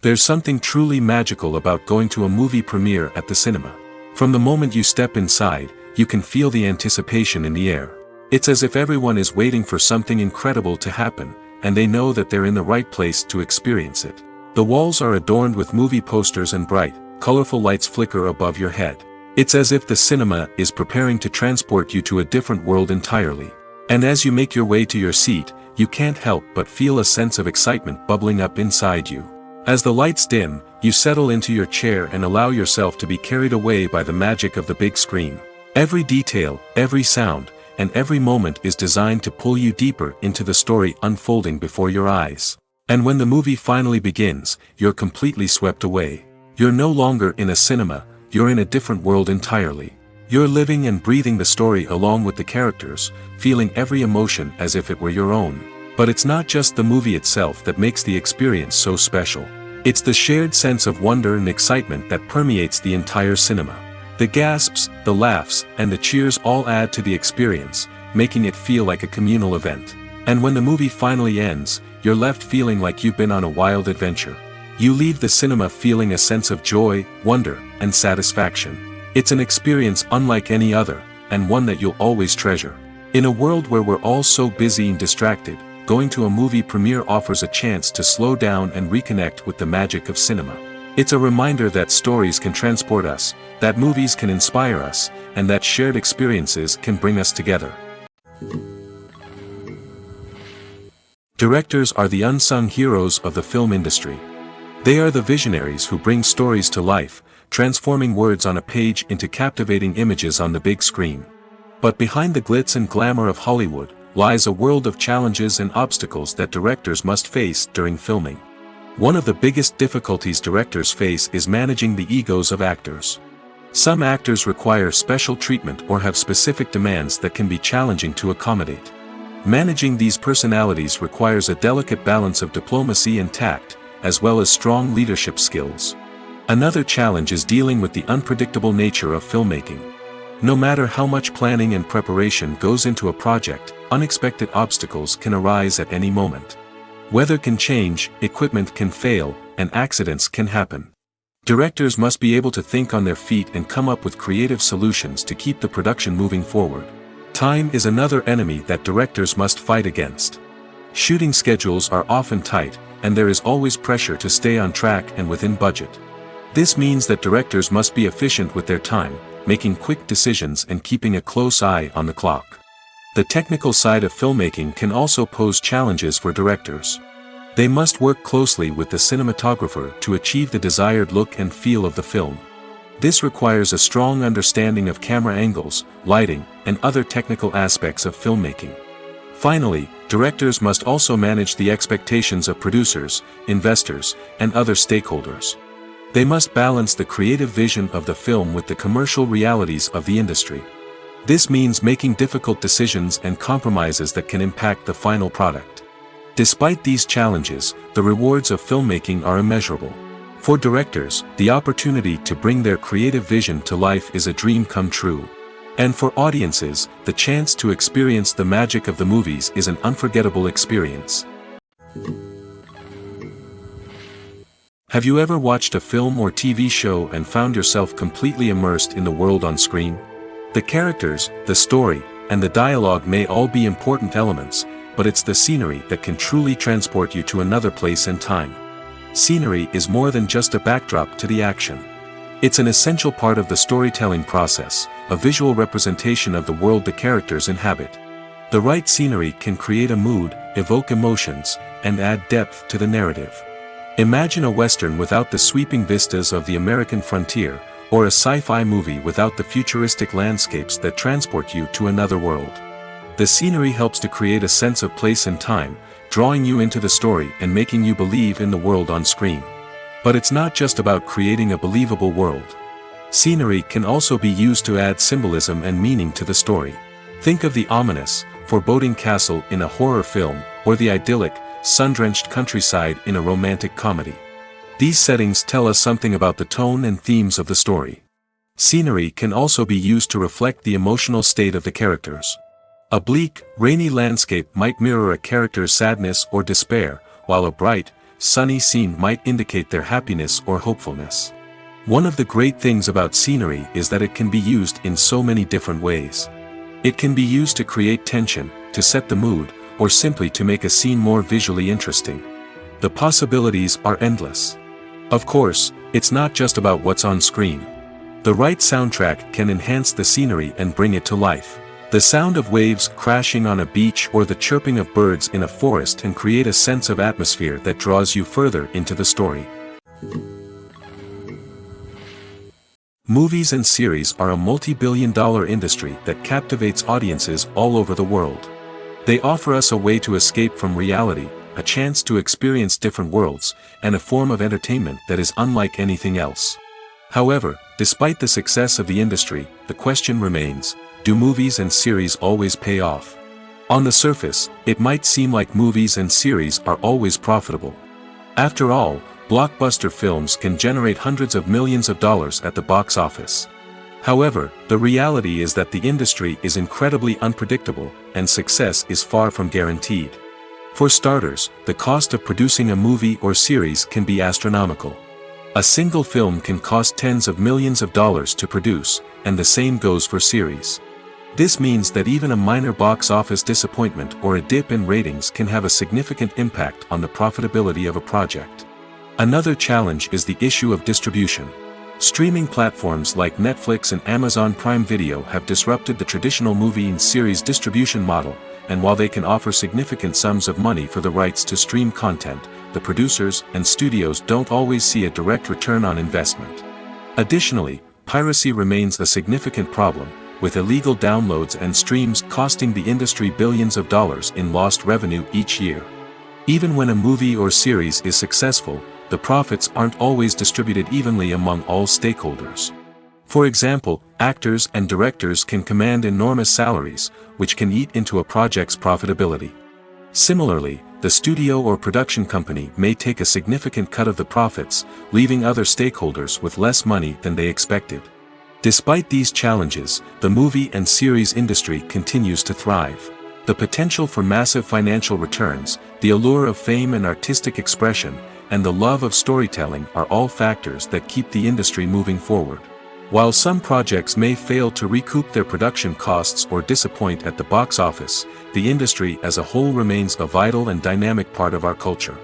There's something truly magical about going to a movie premiere at the cinema. From the moment you step inside, you can feel the anticipation in the air. It's as if everyone is waiting for something incredible to happen, and they know that they're in the right place to experience it. The walls are adorned with movie posters and bright, colorful lights flicker above your head. It's as if the cinema is preparing to transport you to a different world entirely. And as you make your way to your seat, you can't help but feel a sense of excitement bubbling up inside you. As the lights dim, you settle into your chair and allow yourself to be carried away by the magic of the big screen. Every detail, every sound, and every moment is designed to pull you deeper into the story unfolding before your eyes. And when the movie finally begins, you're completely swept away. You're no longer in a cinema, you're in a different world entirely. You're living and breathing the story along with the characters, feeling every emotion as if it were your own. But it's not just the movie itself that makes the experience so special. It's the shared sense of wonder and excitement that permeates the entire cinema. The gasps, the laughs, and the cheers all add to the experience, making it feel like a communal event. And when the movie finally ends, you're left feeling like you've been on a wild adventure. You leave the cinema feeling a sense of joy, wonder, and satisfaction. It's an experience unlike any other, and one that you'll always treasure. In a world where we're all so busy and distracted, going to a movie premiere offers a chance to slow down and reconnect with the magic of cinema. It's a reminder that stories can transport us, that movies can inspire us, and that shared experiences can bring us together. Directors are the unsung heroes of the film industry. They are the visionaries who bring stories to life, transforming words on a page into captivating images on the big screen. But behind the glitz and glamour of Hollywood lies a world of challenges and obstacles that directors must face during filming. One of the biggest difficulties directors face is managing the egos of actors. Some actors require special treatment or have specific demands that can be challenging to accommodate. Managing these personalities requires a delicate balance of diplomacy and tact, as well as strong leadership skills. Another challenge is dealing with the unpredictable nature of filmmaking. No matter how much planning and preparation goes into a project, unexpected obstacles can arise at any moment. Weather can change, equipment can fail, and accidents can happen. Directors must be able to think on their feet and come up with creative solutions to keep the production moving forward. Time is another enemy that directors must fight against. Shooting schedules are often tight, and there is always pressure to stay on track and within budget. This means that directors must be efficient with their time, making quick decisions and keeping a close eye on the clock. The technical side of filmmaking can also pose challenges for directors. They must work closely with the cinematographer to achieve the desired look and feel of the film. This requires a strong understanding of camera angles, lighting, and other technical aspects of filmmaking. Finally, directors must also manage the expectations of producers, investors, and other stakeholders. They must balance the creative vision of the film with the commercial realities of the industry. This means making difficult decisions and compromises that can impact the final product. Despite these challenges, the rewards of filmmaking are immeasurable. For directors, the opportunity to bring their creative vision to life is a dream come true. And for audiences, the chance to experience the magic of the movies is an unforgettable experience. Have you ever watched a film or TV show and found yourself completely immersed in the world on screen? The characters, the story, and the dialogue may all be important elements, but it's the scenery that can truly transport you to another place and time. Scenery is more than just a backdrop to the action. It's an essential part of the storytelling process, a visual representation of the world the characters inhabit. The right scenery can create a mood, evoke emotions, and add depth to the narrative. Imagine a Western without the sweeping vistas of the American frontier, or a sci-fi movie without the futuristic landscapes that transport you to another world. The scenery helps to create a sense of place and time, drawing you into the story and making you believe in the world on screen. But it's not just about creating a believable world. Scenery can also be used to add symbolism and meaning to the story. Think of the ominous, foreboding castle in a horror film, or the idyllic, sun-drenched countryside in a romantic comedy. These settings tell us something about the tone and themes of the story. Scenery can also be used to reflect the emotional state of the characters. A bleak, rainy landscape might mirror a character's sadness or despair, while a bright, sunny scene might indicate their happiness or hopefulness. One of the great things about scenery is that it can be used in so many different ways. It can be used to create tension, to set the mood, or simply to make a scene more visually interesting. The possibilities are endless. Of course, it's not just about what's on screen. The right soundtrack can enhance the scenery and bring it to life. The sound of waves crashing on a beach or the chirping of birds in a forest can create a sense of atmosphere that draws you further into the story. Movies and series are a multi-billion-dollar industry that captivates audiences all over the world. They offer us a way to escape from reality, a chance to experience different worlds, and a form of entertainment that is unlike anything else. However, despite the success of the industry, the question remains, do movies and series always pay off? On the surface, it might seem like movies and series are always profitable. After all, blockbuster films can generate hundreds of millions of dollars at the box office. However, the reality is that the industry is incredibly unpredictable, and success is far from guaranteed. For starters, the cost of producing a movie or series can be astronomical. A single film can cost tens of millions of dollars to produce, and the same goes for series. This means that even a minor box office disappointment or a dip in ratings can have a significant impact on the profitability of a project. Another challenge is the issue of distribution. Streaming platforms like Netflix and Amazon Prime Video have disrupted the traditional movie and series distribution model, and while they can offer significant sums of money for the rights to stream content, the producers and studios don't always see a direct return on investment. Additionally, piracy remains a significant problem, with illegal downloads and streams costing the industry billions of dollars in lost revenue each year. Even when a movie or series is successful, the profits aren't always distributed evenly among all stakeholders. For example, actors and directors can command enormous salaries, which can eat into a project's profitability. Similarly, the studio or production company may take a significant cut of the profits, leaving other stakeholders with less money than they expected. Despite these challenges, the movie and series industry continues to thrive. The potential for massive financial returns, the allure of fame and artistic expression, and the love of storytelling are all factors that keep the industry moving forward. While some projects may fail to recoup their production costs or disappoint at the box office, the industry as a whole remains a vital and dynamic part of our culture.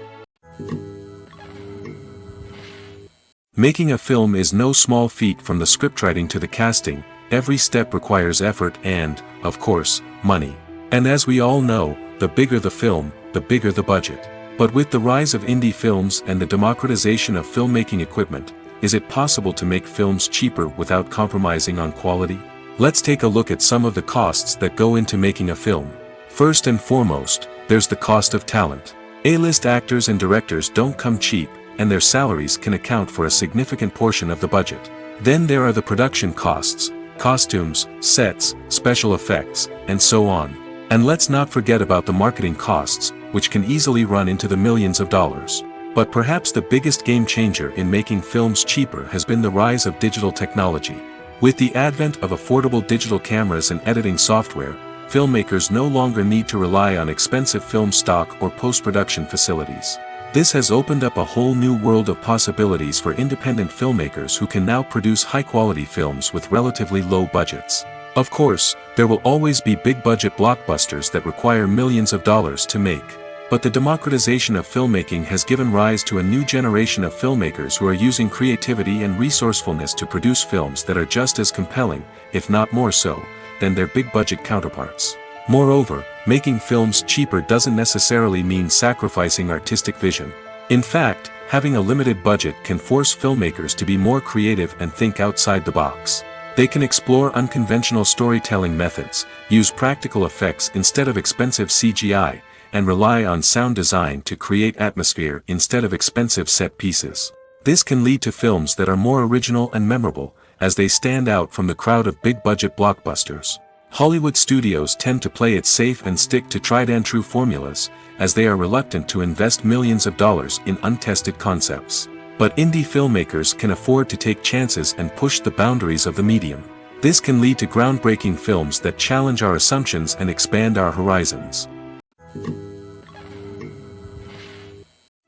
Making a film is no small feat. From the scriptwriting to the casting, every step requires effort and, of course, money. And as we all know, the bigger the film, the bigger the budget. But with the rise of indie films and the democratization of filmmaking equipment, is it possible to make films cheaper without compromising on quality? Let's take a look at some of the costs that go into making a film. First and foremost, there's the cost of talent. A-list actors and directors don't come cheap, and their salaries can account for a significant portion of the budget. Then there are the production costs, costumes, sets, special effects, and so on. And let's not forget about the marketing costs, which can easily run into the millions of dollars. But perhaps the biggest game changer in making films cheaper has been the rise of digital technology. With the advent of affordable digital cameras and editing software, filmmakers no longer need to rely on expensive film stock or post-production facilities. This has opened up a whole new world of possibilities for independent filmmakers who can now produce high-quality films with relatively low budgets. Of course, there will always be big-budget blockbusters that require millions of dollars to make. But the democratization of filmmaking has given rise to a new generation of filmmakers who are using creativity and resourcefulness to produce films that are just as compelling, if not more so, than their big-budget counterparts. Moreover, making films cheaper doesn't necessarily mean sacrificing artistic vision. In fact, having a limited budget can force filmmakers to be more creative and think outside the box. They can explore unconventional storytelling methods, use practical effects instead of expensive CGI, and rely on sound design to create atmosphere instead of expensive set pieces. This can lead to films that are more original and memorable, as they stand out from the crowd of big-budget blockbusters. Hollywood studios tend to play it safe and stick to tried-and-true formulas, as they are reluctant to invest millions of dollars in untested concepts. But indie filmmakers can afford to take chances and push the boundaries of the medium. This can lead to groundbreaking films that challenge our assumptions and expand our horizons.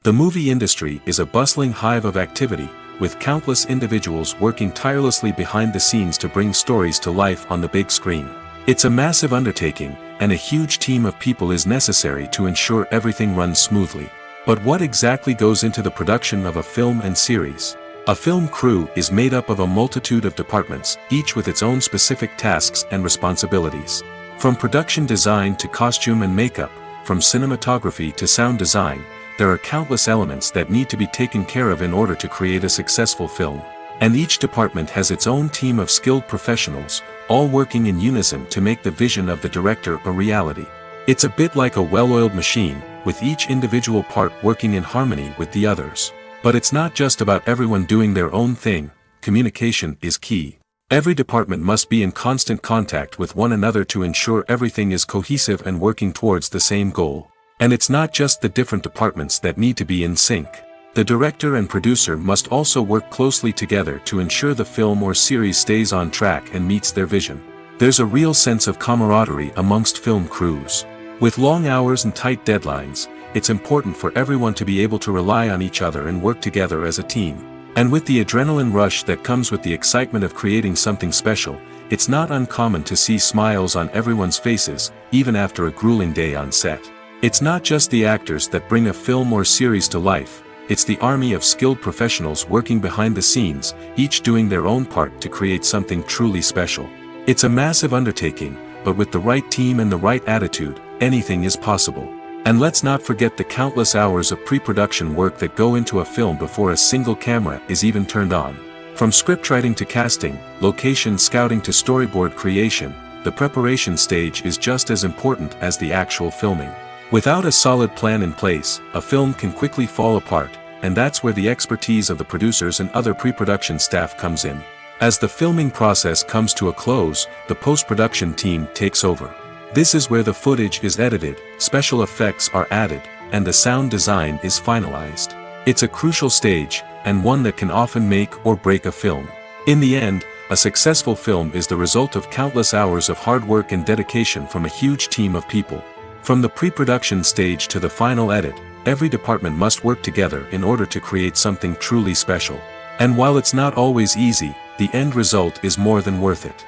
The movie industry is a bustling hive of activity, with countless individuals working tirelessly behind the scenes to bring stories to life on the big screen. It's a massive undertaking, and a huge team of people is necessary to ensure everything runs smoothly. But what exactly goes into the production of a film and series? A film crew is made up of a multitude of departments, each with its own specific tasks and responsibilities. From production design to costume and makeup, from cinematography to sound design, there are countless elements that need to be taken care of in order to create a successful film. And each department has its own team of skilled professionals, all working in unison to make the vision of the director a reality. It's a bit like a well-oiled machine, with each individual part working in harmony with the others. But it's not just about everyone doing their own thing. Communication is key. Every department must be in constant contact with one another to ensure everything is cohesive and working towards the same goal. And it's not just the different departments that need to be in sync. The director and producer must also work closely together to ensure the film or series stays on track and meets their vision. There's a real sense of camaraderie amongst film crews. With long hours and tight deadlines, it's important for everyone to be able to rely on each other and work together as a team. And with the adrenaline rush that comes with the excitement of creating something special, it's not uncommon to see smiles on everyone's faces, even after a grueling day on set. It's not just the actors that bring a film or series to life. It's the army of skilled professionals working behind the scenes, each doing their own part to create something truly special. It's a massive undertaking, but with the right team and the right attitude, anything is possible. And let's not forget the countless hours of pre-production work that go into a film before a single camera is even turned on. From scriptwriting to casting, location scouting to storyboard creation, the preparation stage is just as important as the actual filming. Without a solid plan in place, a film can quickly fall apart, and that's where the expertise of the producers and other pre-production staff comes in. As the filming process comes to a close, the post-production team takes over. This is where the footage is edited, special effects are added, and the sound design is finalized. It's a crucial stage, and one that can often make or break a film. In the end, a successful film is the result of countless hours of hard work and dedication from a huge team of people. From the pre-production stage to the final edit, every department must work together in order to create something truly special. And while it's not always easy, the end result is more than worth it.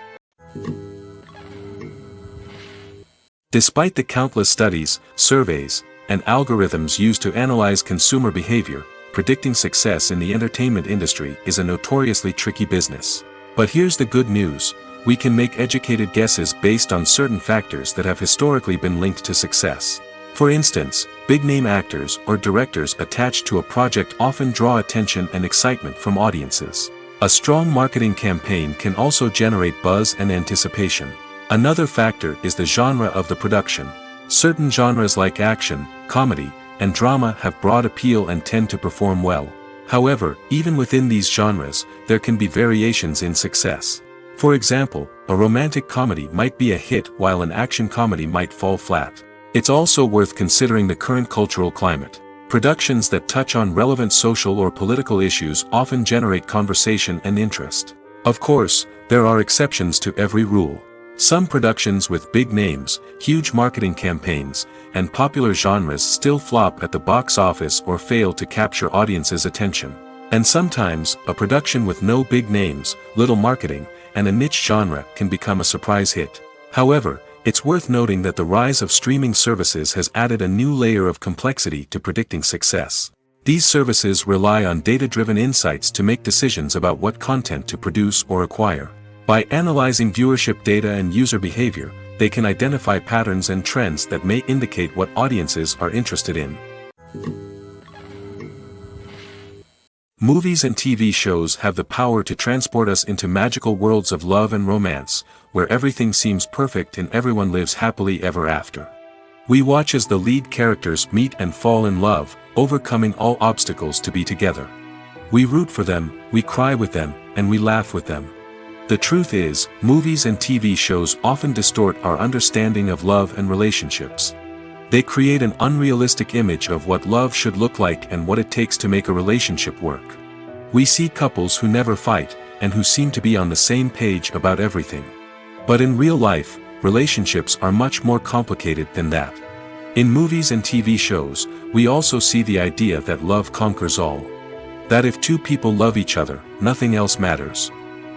Despite the countless studies, surveys, and algorithms used to analyze consumer behavior, predicting success in the entertainment industry is a notoriously tricky business. But here's the good news: we can make educated guesses based on certain factors that have historically been linked to success. For instance, big-name actors or directors attached to a project often draw attention and excitement from audiences. A strong marketing campaign can also generate buzz and anticipation. Another factor is the genre of the production. Certain genres like action, comedy, and drama have broad appeal and tend to perform well. However, even within these genres, there can be variations in success. For example, a romantic comedy might be a hit while an action comedy might fall flat. It's also worth considering the current cultural climate. Productions that touch on relevant social or political issues often generate conversation and interest. Of course, there are exceptions to every rule. Some productions with big names, huge marketing campaigns, and popular genres still flop at the box office or fail to capture audiences' attention. And sometimes, a production with no big names, little marketing, and a niche genre can become a surprise hit. However, it's worth noting that the rise of streaming services has added a new layer of complexity to predicting success. These services rely on data-driven insights to make decisions about what content to produce or acquire. By analyzing viewership data and user behavior, they can identify patterns and trends that may indicate what audiences are interested in. Movies and TV shows have the power to transport us into magical worlds of love and romance, where everything seems perfect and everyone lives happily ever after. We watch as the lead characters meet and fall in love, overcoming all obstacles to be together. We root for them, we cry with them, and we laugh with them. The truth is, movies and TV shows often distort our understanding of love and relationships. They create an unrealistic image of what love should look like and what it takes to make a relationship work. We see couples who never fight, and who seem to be on the same page about everything. But in real life, relationships are much more complicated than that. In movies and TV shows, we also see the idea that love conquers all. That if two people love each other, nothing else matters.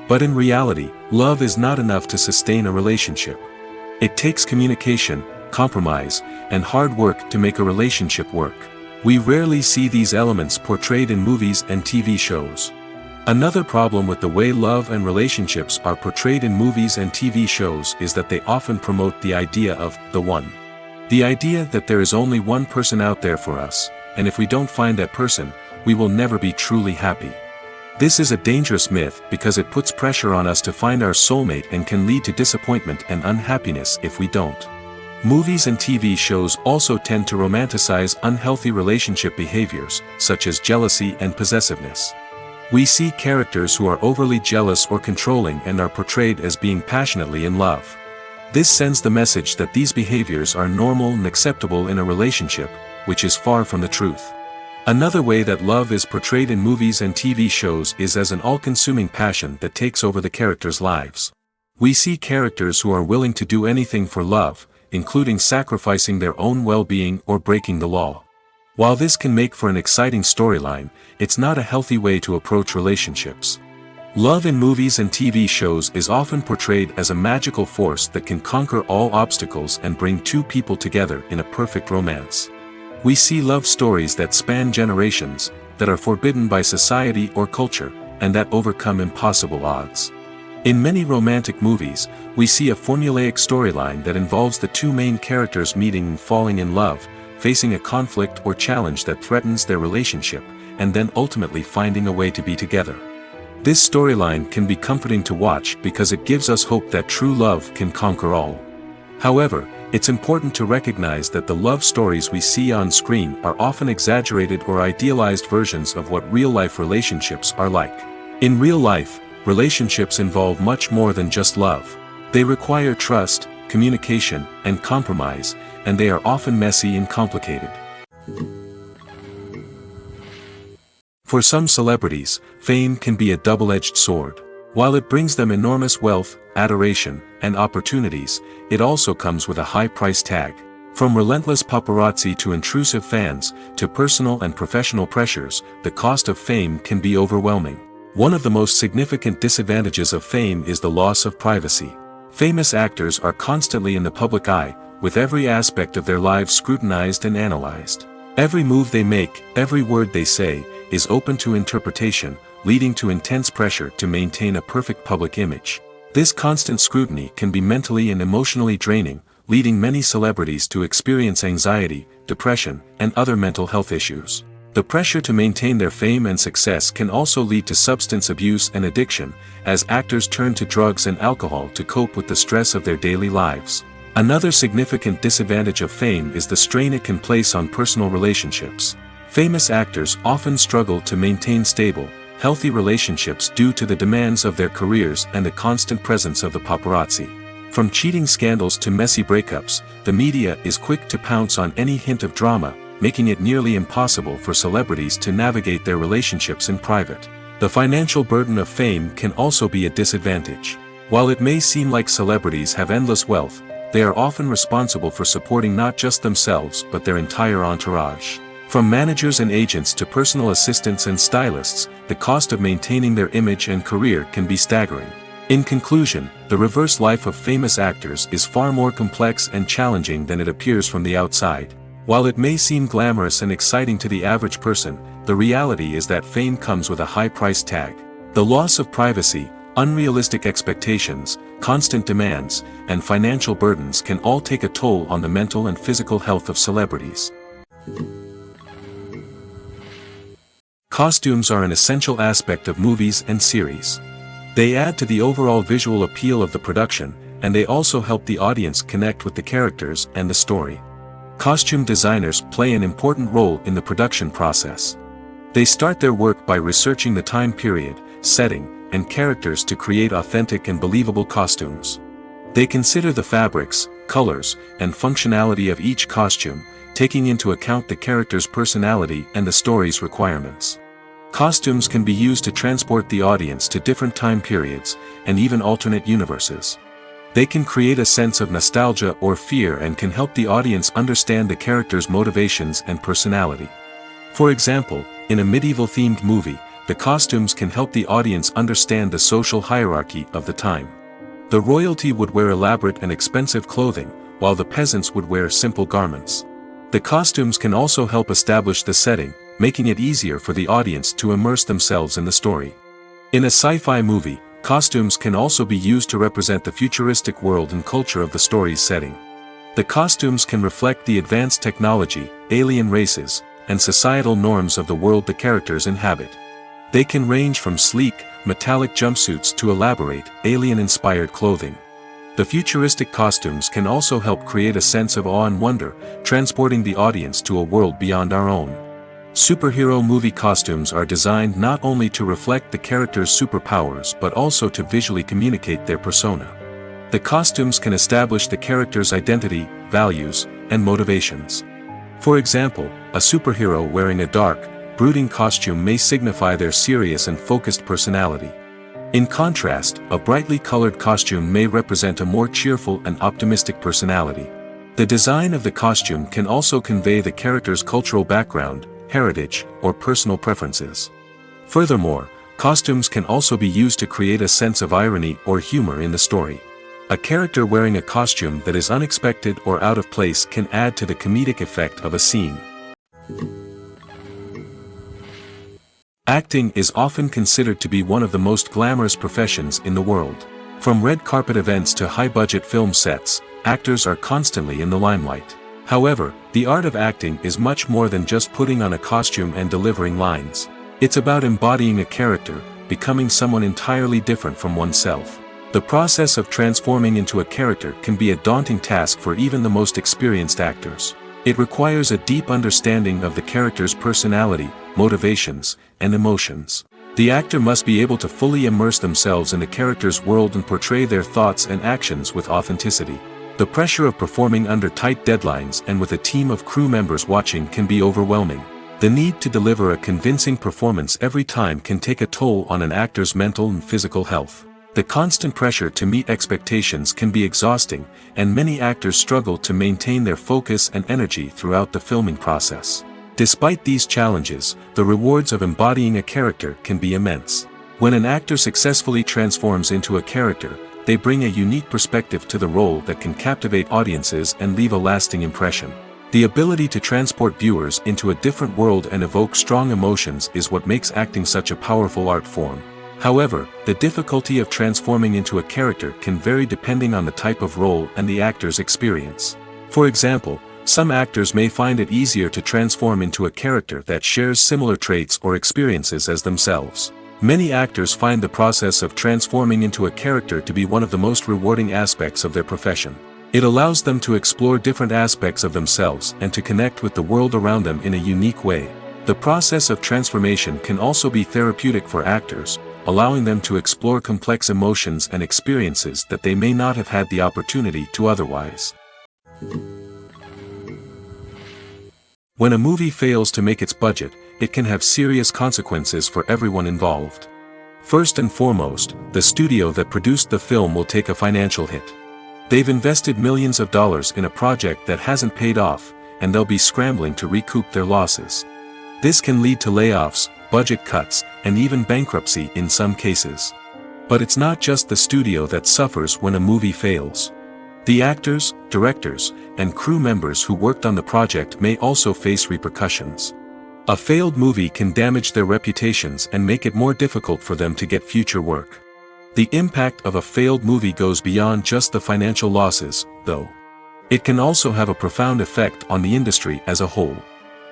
But in reality, love is not enough to sustain a relationship. It takes communication, compromise, and hard work to make a relationship work. We rarely see these elements portrayed in movies and TV shows. Another problem with the way love and relationships are portrayed in movies and TV shows is that they often promote the idea of the one. The idea that there is only one person out there for us, and if we don't find that person, we will never be truly happy. This is a dangerous myth because it puts pressure on us to find our soulmate and can lead to disappointment and unhappiness if we don't. Movies and TV shows also tend to romanticize unhealthy relationship behaviors, such as jealousy and possessiveness. We see characters who are overly jealous or controlling and are portrayed as being passionately in love. This sends the message that these behaviors are normal and acceptable in a relationship, which is far from the truth. Another way that love is portrayed in movies and TV shows is as an all-consuming passion that takes over the characters' lives. We see characters who are willing to do anything for love, including sacrificing their own well-being or breaking the law. While this can make for an exciting storyline, it's not a healthy way to approach relationships. Love in movies and TV shows is often portrayed as a magical force that can conquer all obstacles and bring two people together in a perfect romance. We see love stories that span generations, that are forbidden by society or culture, and that overcome impossible odds. In many romantic movies, we see a formulaic storyline that involves the two main characters meeting and falling in love, facing a conflict or challenge that threatens their relationship, and then ultimately finding a way to be together. This storyline can be comforting to watch because it gives us hope that true love can conquer all. However, it's important to recognize that the love stories we see on screen are often exaggerated or idealized versions of what real-life relationships are like. In real life, relationships involve much more than just love. They require trust, communication, and compromise, and they are often messy and complicated. For some celebrities, fame can be a double-edged sword. While it brings them enormous wealth, adoration, and opportunities, it also comes with a high price tag. From relentless paparazzi to intrusive fans, to personal and professional pressures, the cost of fame can be overwhelming. One of the most significant disadvantages of fame is the loss of privacy. Famous actors are constantly in the public eye, with every aspect of their lives scrutinized and analyzed. Every move they make, every word they say, is open to interpretation, leading to intense pressure to maintain a perfect public image. This constant scrutiny can be mentally and emotionally draining, leading many celebrities to experience anxiety, depression, and other mental health issues. The pressure to maintain their fame and success can also lead to substance abuse and addiction, as actors turn to drugs and alcohol to cope with the stress of their daily lives. Another significant disadvantage of fame is the strain it can place on personal relationships. Famous actors often struggle to maintain stable, healthy relationships due to the demands of their careers and the constant presence of the paparazzi. From cheating scandals to messy breakups, the media is quick to pounce on any hint of drama, making it nearly impossible for celebrities to navigate their relationships in private. The financial burden of fame can also be a disadvantage. While it may seem like celebrities have endless wealth, they are often responsible for supporting not just themselves but their entire entourage. From managers and agents to personal assistants and stylists, the cost of maintaining their image and career can be staggering. In conclusion, the reverse life of famous actors is far more complex and challenging than it appears from the outside. While it may seem glamorous and exciting to the average person, the reality is that fame comes with a high price tag. The loss of privacy, unrealistic expectations, constant demands, and financial burdens can all take a toll on the mental and physical health of celebrities. Costumes are an essential aspect of movies and series. They add to the overall visual appeal of the production, and they also help the audience connect with the characters and the story. Costume designers play an important role in the production process. They start their work by researching the time period, setting, and characters to create authentic and believable costumes. They consider the fabrics, colors, and functionality of each costume, taking into account the character's personality and the story's requirements. Costumes can be used to transport the audience to different time periods, and even alternate universes. They can create a sense of nostalgia or fear and can help the audience understand the character's motivations and personality. For example, in a medieval-themed movie, the costumes can help the audience understand the social hierarchy of the time. The royalty would wear elaborate and expensive clothing, while the peasants would wear simple garments. The costumes can also help establish the setting, making it easier for the audience to immerse themselves in the story. In a sci-fi movie, costumes can also be used to represent the futuristic world and culture of the story's setting. The costumes can reflect the advanced technology, alien races, and societal norms of the world the characters inhabit. They can range from sleek, metallic jumpsuits to elaborate, alien-inspired clothing. The futuristic costumes can also help create a sense of awe and wonder, transporting the audience to a world beyond our own. Superhero movie costumes are designed not only to reflect the character's superpowers but also to visually communicate their persona. The costumes can establish the character's identity, values, and motivations. For example, a superhero wearing a dark, brooding costume may signify their serious and focused personality. In contrast, a brightly colored costume may represent a more cheerful and optimistic personality. The design of the costume can also convey the character's cultural background, heritage, or personal preferences. Furthermore, costumes can also be used to create a sense of irony or humor in the story. A character wearing a costume that is unexpected or out of place can add to the comedic effect of a scene. Acting is often considered to be one of the most glamorous professions in the world. From red carpet events to high-budget film sets, actors are constantly in the limelight. However, the art of acting is much more than just putting on a costume and delivering lines. It's about embodying a character, becoming someone entirely different from oneself. The process of transforming into a character can be a daunting task for even the most experienced actors. It requires a deep understanding of the character's personality, motivations, and emotions. The actor must be able to fully immerse themselves in the character's world and portray their thoughts and actions with authenticity. The pressure of performing under tight deadlines and with a team of crew members watching can be overwhelming. The need to deliver a convincing performance every time can take a toll on an actor's mental and physical health. The constant pressure to meet expectations can be exhausting, and many actors struggle to maintain their focus and energy throughout the filming process. Despite these challenges, the rewards of embodying a character can be immense. When an actor successfully transforms into a character, they bring a unique perspective to the role that can captivate audiences and leave a lasting impression. The ability to transport viewers into a different world and evoke strong emotions is what makes acting such a powerful art form. However, the difficulty of transforming into a character can vary depending on the type of role and the actor's experience. For example, some actors may find it easier to transform into a character that shares similar traits or experiences as themselves. Many actors find the process of transforming into a character to be one of the most rewarding aspects of their profession. It allows them to explore different aspects of themselves and to connect with the world around them in a unique way. The process of transformation can also be therapeutic for actors, allowing them to explore complex emotions and experiences that they may not have had the opportunity to otherwise. When a movie fails to make its budget, it can have serious consequences for everyone involved. First and foremost, the studio that produced the film will take a financial hit. They've invested millions of dollars in a project that hasn't paid off, and they'll be scrambling to recoup their losses. This can lead to layoffs, budget cuts, and even bankruptcy in some cases. But it's not just the studio that suffers when a movie fails. The actors, directors, and crew members who worked on the project may also face repercussions. A failed movie can damage their reputations and make it more difficult for them to get future work. The impact of a failed movie goes beyond just the financial losses, though. It can also have a profound effect on the industry as a whole.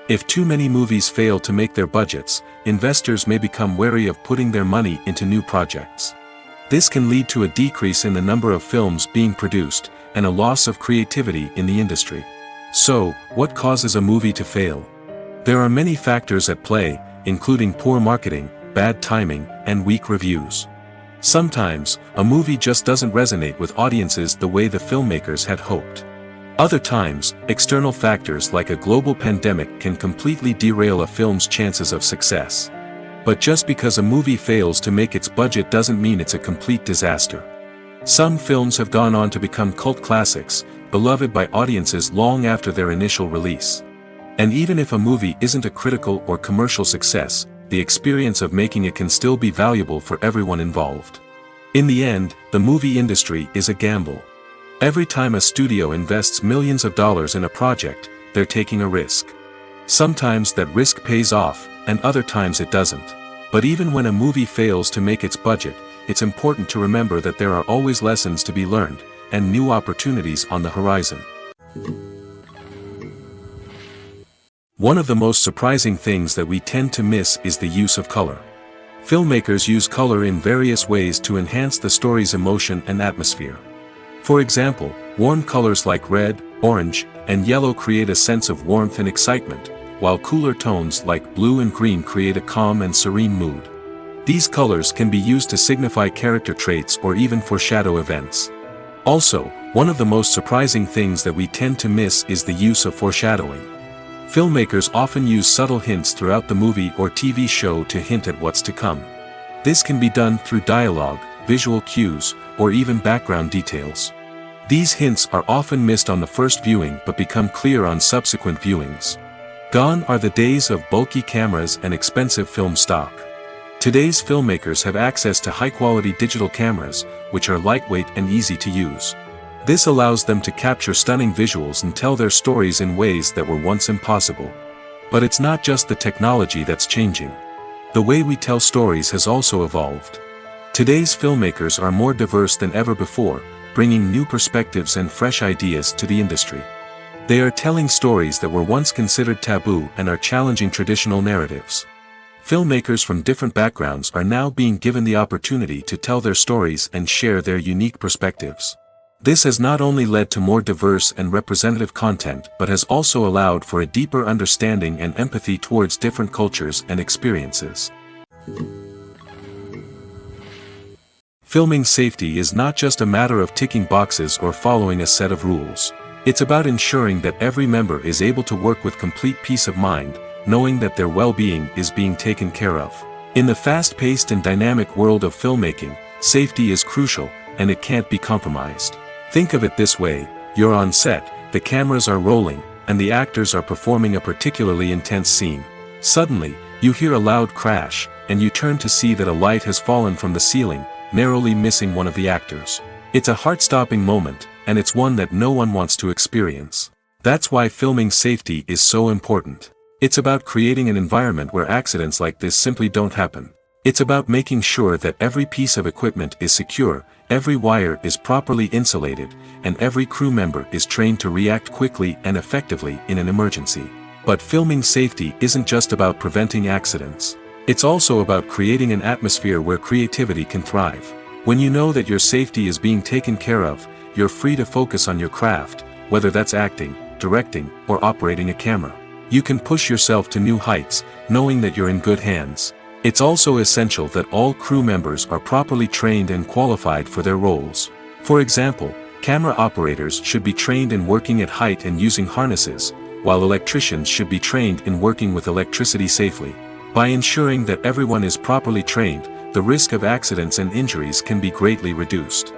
If too many movies fail to make their budgets, investors may become wary of putting their money into new projects. This can lead to a decrease in the number of films being produced, and a loss of creativity in the industry. So, what causes a movie to fail? There are many factors at play, including poor marketing, bad timing, and weak reviews. Sometimes, a movie just doesn't resonate with audiences the way the filmmakers had hoped. Other times, external factors like a global pandemic can completely derail a film's chances of success. But just because a movie fails to make its budget doesn't mean it's a complete disaster. Some films have gone on to become cult classics, beloved by audiences long after their initial release. And even if a movie isn't a critical or commercial success, the experience of making it can still be valuable for everyone involved. In the end, the movie industry is a gamble. Every time a studio invests millions of dollars in a project, they're taking a risk. Sometimes that risk pays off, and other times it doesn't. But even when a movie fails to make its budget, it's important to remember that there are always lessons to be learned, and new opportunities on the horizon. One of the most surprising things that we tend to miss is the use of color. Filmmakers use color in various ways to enhance the story's emotion and atmosphere. For example, warm colors like red, orange, and yellow create a sense of warmth and excitement, while cooler tones like blue and green create a calm and serene mood. These colors can be used to signify character traits or even foreshadow events. Also, one of the most surprising things that we tend to miss is the use of foreshadowing. Filmmakers often use subtle hints throughout the movie or TV show to hint at what's to come. This can be done through dialogue, visual cues, or even background details. These hints are often missed on the first viewing but become clear on subsequent viewings. Gone are the days of bulky cameras and expensive film stock. Today's filmmakers have access to high-quality digital cameras, which are lightweight and easy to use. This allows them to capture stunning visuals and tell their stories in ways that were once impossible. But it's not just the technology that's changing. The way we tell stories has also evolved. Today's filmmakers are more diverse than ever before, bringing new perspectives and fresh ideas to the industry. They are telling stories that were once considered taboo and are challenging traditional narratives. Filmmakers from different backgrounds are now being given the opportunity to tell their stories and share their unique perspectives. This has not only led to more diverse and representative content but has also allowed for a deeper understanding and empathy towards different cultures and experiences. Filming safety is not just a matter of ticking boxes or following a set of rules. It's about ensuring that every member is able to work with complete peace of mind, knowing that their well-being is being taken care of. In the fast-paced and dynamic world of filmmaking, safety is crucial, and it can't be compromised. Think of it this way: you're on set, the cameras are rolling, and the actors are performing a particularly intense scene. Suddenly, you hear a loud crash, and you turn to see that a light has fallen from the ceiling, narrowly missing one of the actors. It's a heart-stopping moment, and it's one that no one wants to experience. That's why filming safety is so important. It's about creating an environment where accidents like this simply don't happen. It's about making sure that every piece of equipment is secure, every wire is properly insulated, and every crew member is trained to react quickly and effectively in an emergency. But filming safety isn't just about preventing accidents. It's also about creating an atmosphere where creativity can thrive. When you know that your safety is being taken care of, you're free to focus on your craft, whether that's acting, directing, or operating a camera. You can push yourself to new heights, knowing that you're in good hands. It's also essential that all crew members are properly trained and qualified for their roles. For example, camera operators should be trained in working at height and using harnesses, while electricians should be trained in working with electricity safely. By ensuring that everyone is properly trained, the risk of accidents and injuries can be greatly reduced.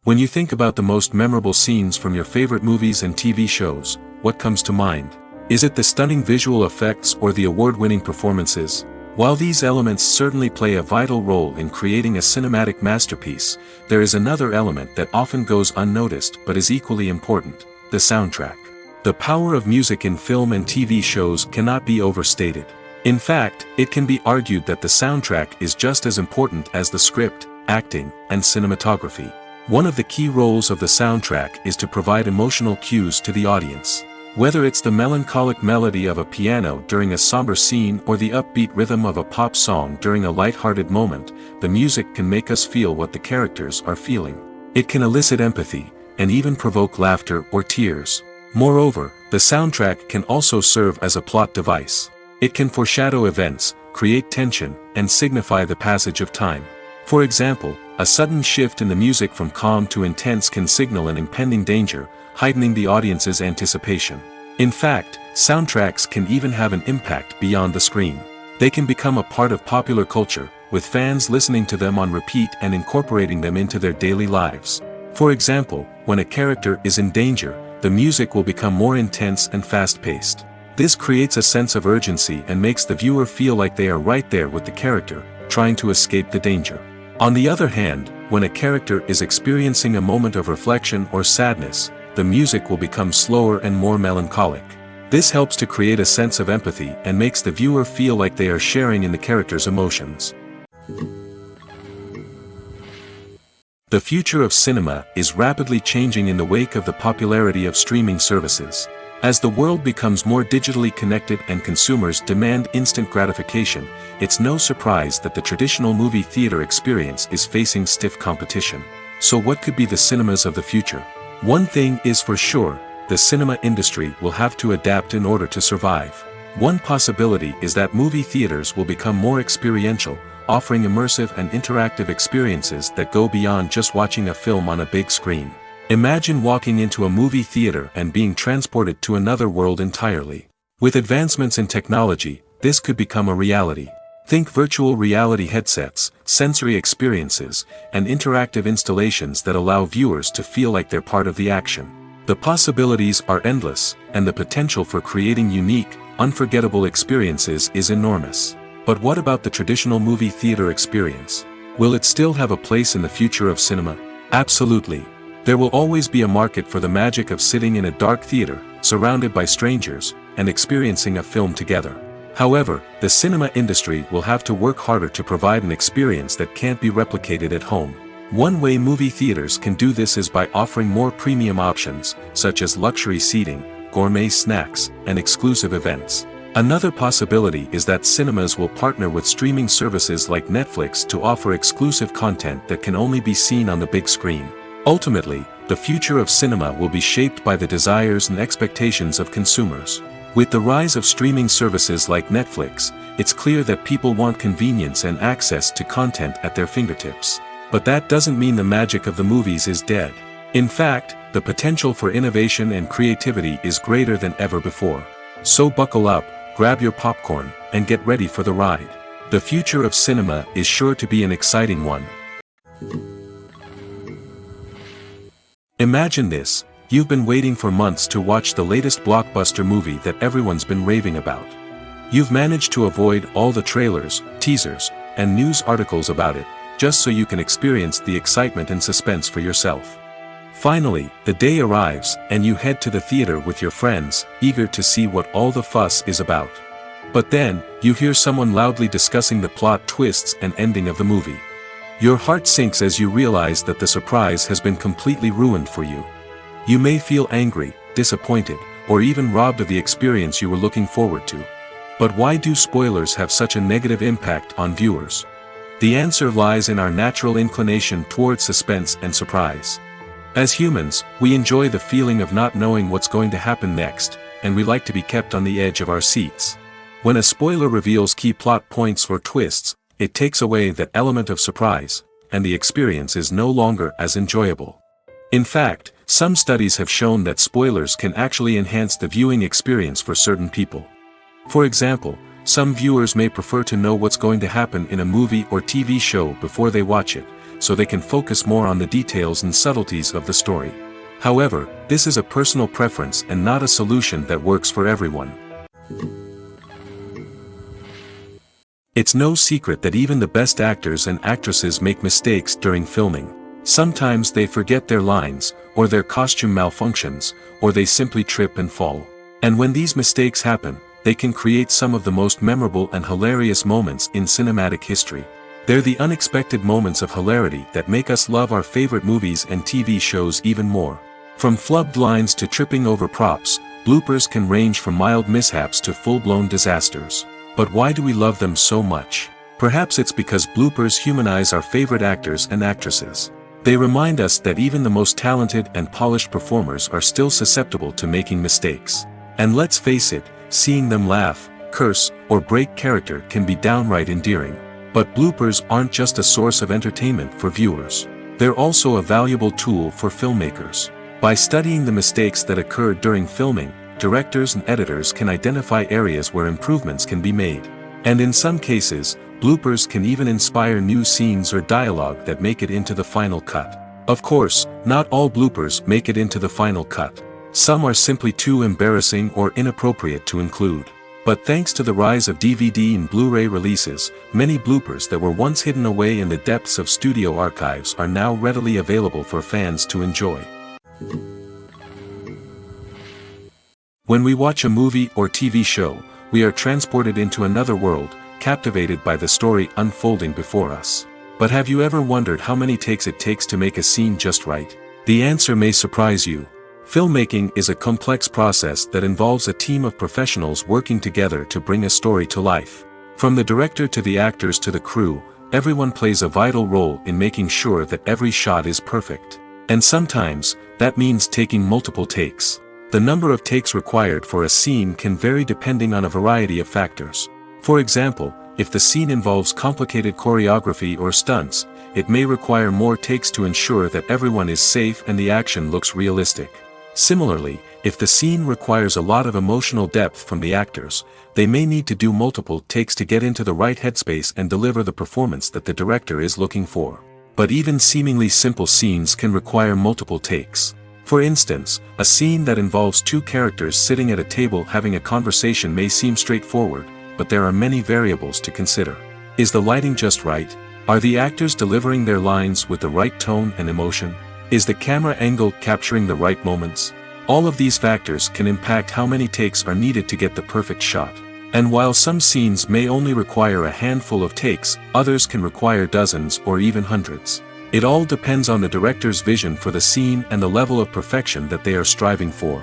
When you think about the most memorable scenes from your favorite movies and TV shows, what comes to mind? Is it the stunning visual effects or the award-winning performances? While these elements certainly play a vital role in creating a cinematic masterpiece, there is another element that often goes unnoticed but is equally important: the soundtrack. The power of music in film and TV shows cannot be overstated. In fact, it can be argued that the soundtrack is just as important as the script, acting, and cinematography. One of the key roles of the soundtrack is to provide emotional cues to the audience. Whether it's the melancholic melody of a piano during a somber scene or the upbeat rhythm of a pop song during a light-hearted moment, the music can make us feel what the characters are feeling. It can elicit empathy, and even provoke laughter or tears. Moreover, the soundtrack can also serve as a plot device. It can foreshadow events, create tension, and signify the passage of time. For example, a sudden shift in the music from calm to intense can signal an impending danger, heightening the audience's anticipation. In fact, soundtracks can even have an impact beyond the screen. They can become a part of popular culture, with fans listening to them on repeat and incorporating them into their daily lives. For example, when a character is in danger, the music will become more intense and fast-paced. This creates a sense of urgency and makes the viewer feel like they are right there with the character, trying to escape the danger. On the other hand, when a character is experiencing a moment of reflection or sadness, the music will become slower and more melancholic. This helps to create a sense of empathy and makes the viewer feel like they are sharing in the character's emotions. The future of cinema is rapidly changing in the wake of the popularity of streaming services. As the world becomes more digitally connected and consumers demand instant gratification, it's no surprise that the traditional movie theater experience is facing stiff competition. So what could be the cinemas of the future? One thing is for sure: the cinema industry will have to adapt in order to survive. One possibility is that movie theaters will become more experiential, offering immersive and interactive experiences that go beyond just watching a film on a big screen. Imagine walking into a movie theater and being transported to another world entirely. With advancements in technology, this could become a reality. Think virtual reality headsets, sensory experiences, and interactive installations that allow viewers to feel like they're part of the action. The possibilities are endless, and the potential for creating unique, unforgettable experiences is enormous. But what about the traditional movie theater experience? Will it still have a place in the future of cinema? Absolutely. There will always be a market for the magic of sitting in a dark theater, surrounded by strangers, and experiencing a film together. However, the cinema industry will have to work harder to provide an experience that can't be replicated at home. One way movie theaters can do this is by offering more premium options, such as luxury seating, gourmet snacks, and exclusive events. Another possibility is that cinemas will partner with streaming services like Netflix to offer exclusive content that can only be seen on the big screen. Ultimately, the future of cinema will be shaped by the desires and expectations of consumers. With the rise of streaming services like Netflix, it's clear that people want convenience and access to content at their fingertips. But that doesn't mean the magic of the movies is dead. In fact, the potential for innovation and creativity is greater than ever before. So buckle up, grab your popcorn, and get ready for the ride. The future of cinema is sure to be an exciting one. Imagine this: you've been waiting for months to watch the latest blockbuster movie that everyone's been raving about. You've managed to avoid all the trailers, teasers, and news articles about it, just so you can experience the excitement and suspense for yourself. Finally, the day arrives, and you head to the theater with your friends, eager to see what all the fuss is about. But then, you hear someone loudly discussing the plot twists and ending of the movie. Your heart sinks as you realize that the surprise has been completely ruined for you. You may feel angry, disappointed, or even robbed of the experience you were looking forward to. But why do spoilers have such a negative impact on viewers? The answer lies in our natural inclination toward suspense and surprise. As humans, we enjoy the feeling of not knowing what's going to happen next, and we like to be kept on the edge of our seats. When a spoiler reveals key plot points or twists, it takes away that element of surprise, and the experience is no longer as enjoyable. In fact, some studies have shown that spoilers can actually enhance the viewing experience for certain people. For example, some viewers may prefer to know what's going to happen in a movie or TV show before they watch it, so they can focus more on the details and subtleties of the story. However, this is a personal preference and not a solution that works for everyone. It's no secret that even the best actors and actresses make mistakes during filming. Sometimes they forget their lines, or their costume malfunctions, or they simply trip and fall. And when these mistakes happen, they can create some of the most memorable and hilarious moments in cinematic history. They're the unexpected moments of hilarity that make us love our favorite movies and TV shows even more. From flubbed lines to tripping over props, bloopers can range from mild mishaps to full-blown disasters. But why do we love them so much? Perhaps it's because bloopers humanize our favorite actors and actresses. They remind us that even the most talented and polished performers are still susceptible to making mistakes. And let's face it, seeing them laugh, curse, or break character can be downright endearing. But bloopers aren't just a source of entertainment for viewers. They're also a valuable tool for filmmakers. By studying the mistakes that occur during filming, directors and editors can identify areas where improvements can be made. And in some cases, bloopers can even inspire new scenes or dialogue that make it into the final cut. Of course, not all bloopers make it into the final cut. Some are simply too embarrassing or inappropriate to include. But thanks to the rise of DVD and Blu-ray releases, many bloopers that were once hidden away in the depths of studio archives are now readily available for fans to enjoy. When we watch a movie or TV show, we are transported into another world, captivated by the story unfolding before us. But have you ever wondered how many takes it takes to make a scene just right? The answer may surprise you. Filmmaking is a complex process that involves a team of professionals working together to bring a story to life. From the director to the actors to the crew, everyone plays a vital role in making sure that every shot is perfect. And sometimes, that means taking multiple takes. The number of takes required for a scene can vary depending on a variety of factors. For example, if the scene involves complicated choreography or stunts, it may require more takes to ensure that everyone is safe and the action looks realistic. Similarly, if the scene requires a lot of emotional depth from the actors, they may need to do multiple takes to get into the right headspace and deliver the performance that the director is looking for. But even seemingly simple scenes can require multiple takes. For instance, a scene that involves two characters sitting at a table having a conversation may seem straightforward, but there are many variables to consider. Is the lighting just right? Are the actors delivering their lines with the right tone and emotion? Is the camera angle capturing the right moments? All of these factors can impact how many takes are needed to get the perfect shot. And while some scenes may only require a handful of takes, others can require dozens or even hundreds. It all depends on the director's vision for the scene and the level of perfection that they are striving for.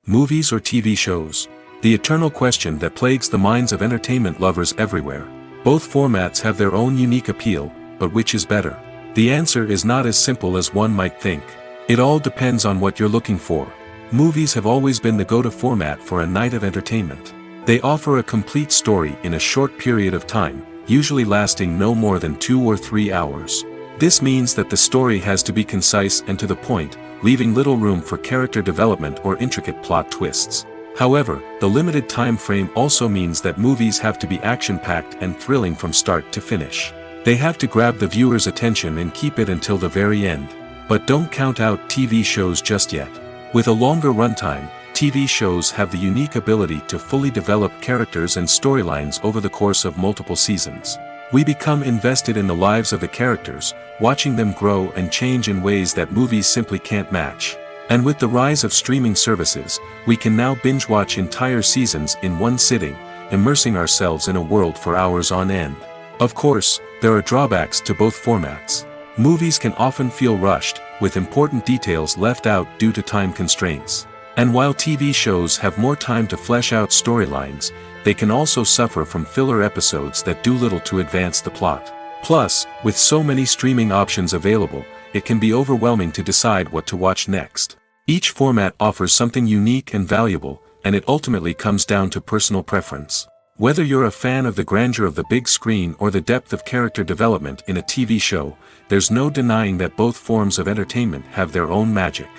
Movies or TV shows? The eternal question that plagues the minds of entertainment lovers everywhere. Both formats have their own unique appeal, but which is better? The answer is not as simple as one might think. It all depends on what you're looking for. Movies have always been the go-to format for a night of entertainment. They offer a complete story in a short period of time, usually lasting no more than 2 or 3 hours. This means that the story has to be concise and to the point, leaving little room for character development or intricate plot twists. However, the limited time frame also means that movies have to be action-packed and thrilling from start to finish. They have to grab the viewer's attention and keep it until the very end. But don't count out TV shows just yet. With a longer runtime, TV shows have the unique ability to fully develop characters and storylines over the course of multiple seasons. We become invested in the lives of the characters, watching them grow and change in ways that movies simply can't match. And with the rise of streaming services, we can now binge-watch entire seasons in one sitting, immersing ourselves in a world for hours on end. Of course, there are drawbacks to both formats. Movies can often feel rushed, with important details left out due to time constraints. And while TV shows have more time to flesh out storylines, they can also suffer from filler episodes that do little to advance the plot. Plus, with so many streaming options available, it can be overwhelming to decide what to watch next. Each format offers something unique and valuable, and it ultimately comes down to personal preference. Whether you're a fan of the grandeur of the big screen or the depth of character development in a TV show, there's no denying that both forms of entertainment have their own magic.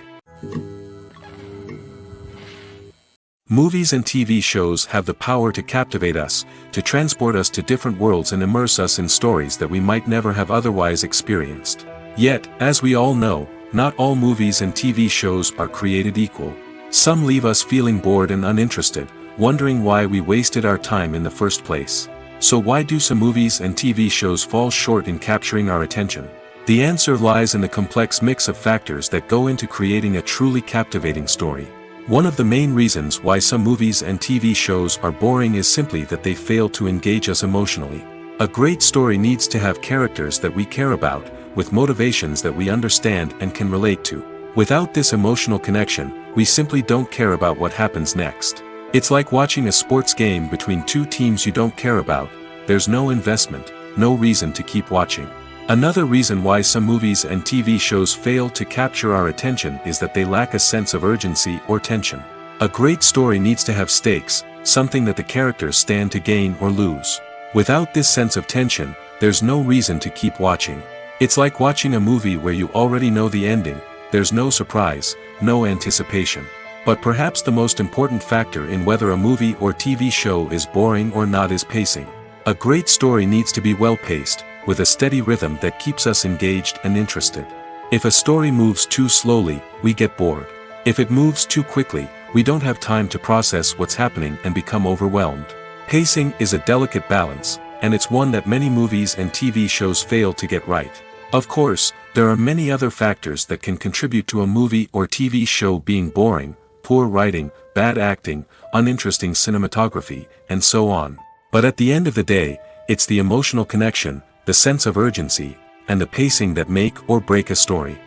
Movies and TV shows have the power to captivate us, to transport us to different worlds and immerse us in stories that we might never have otherwise experienced. Yet, as we all know, not all movies and TV shows are created equal. Some leave us feeling bored and uninterested, wondering why we wasted our time in the first place. So why do some movies and TV shows fall short in capturing our attention? The answer lies in the complex mix of factors that go into creating a truly captivating story. One of the main reasons why some movies and TV shows are boring is simply that they fail to engage us emotionally. A great story needs to have characters that we care about, with motivations that we understand and can relate to. Without this emotional connection, we simply don't care about what happens next. It's like watching a sports game between two teams you don't care about. There's no investment, no reason to keep watching. Another reason why some movies and TV shows fail to capture our attention is that they lack a sense of urgency or tension. A great story needs to have stakes, something that the characters stand to gain or lose. Without this sense of tension, there's no reason to keep watching. It's like watching a movie where you already know the ending. There's no surprise, no anticipation. But perhaps the most important factor in whether a movie or TV show is boring or not is pacing. A great story needs to be well-paced, with a steady rhythm that keeps us engaged and interested. If a story moves too slowly, we get bored. If it moves too quickly, we don't have time to process what's happening and become overwhelmed. Pacing is a delicate balance, and it's one that many movies and TV shows fail to get right. Of course, there are many other factors that can contribute to a movie or TV show being boring: poor writing, bad acting, uninteresting cinematography, and so on. But at the end of the day, it's the emotional connection, the sense of urgency, and the pacing that make or break a story.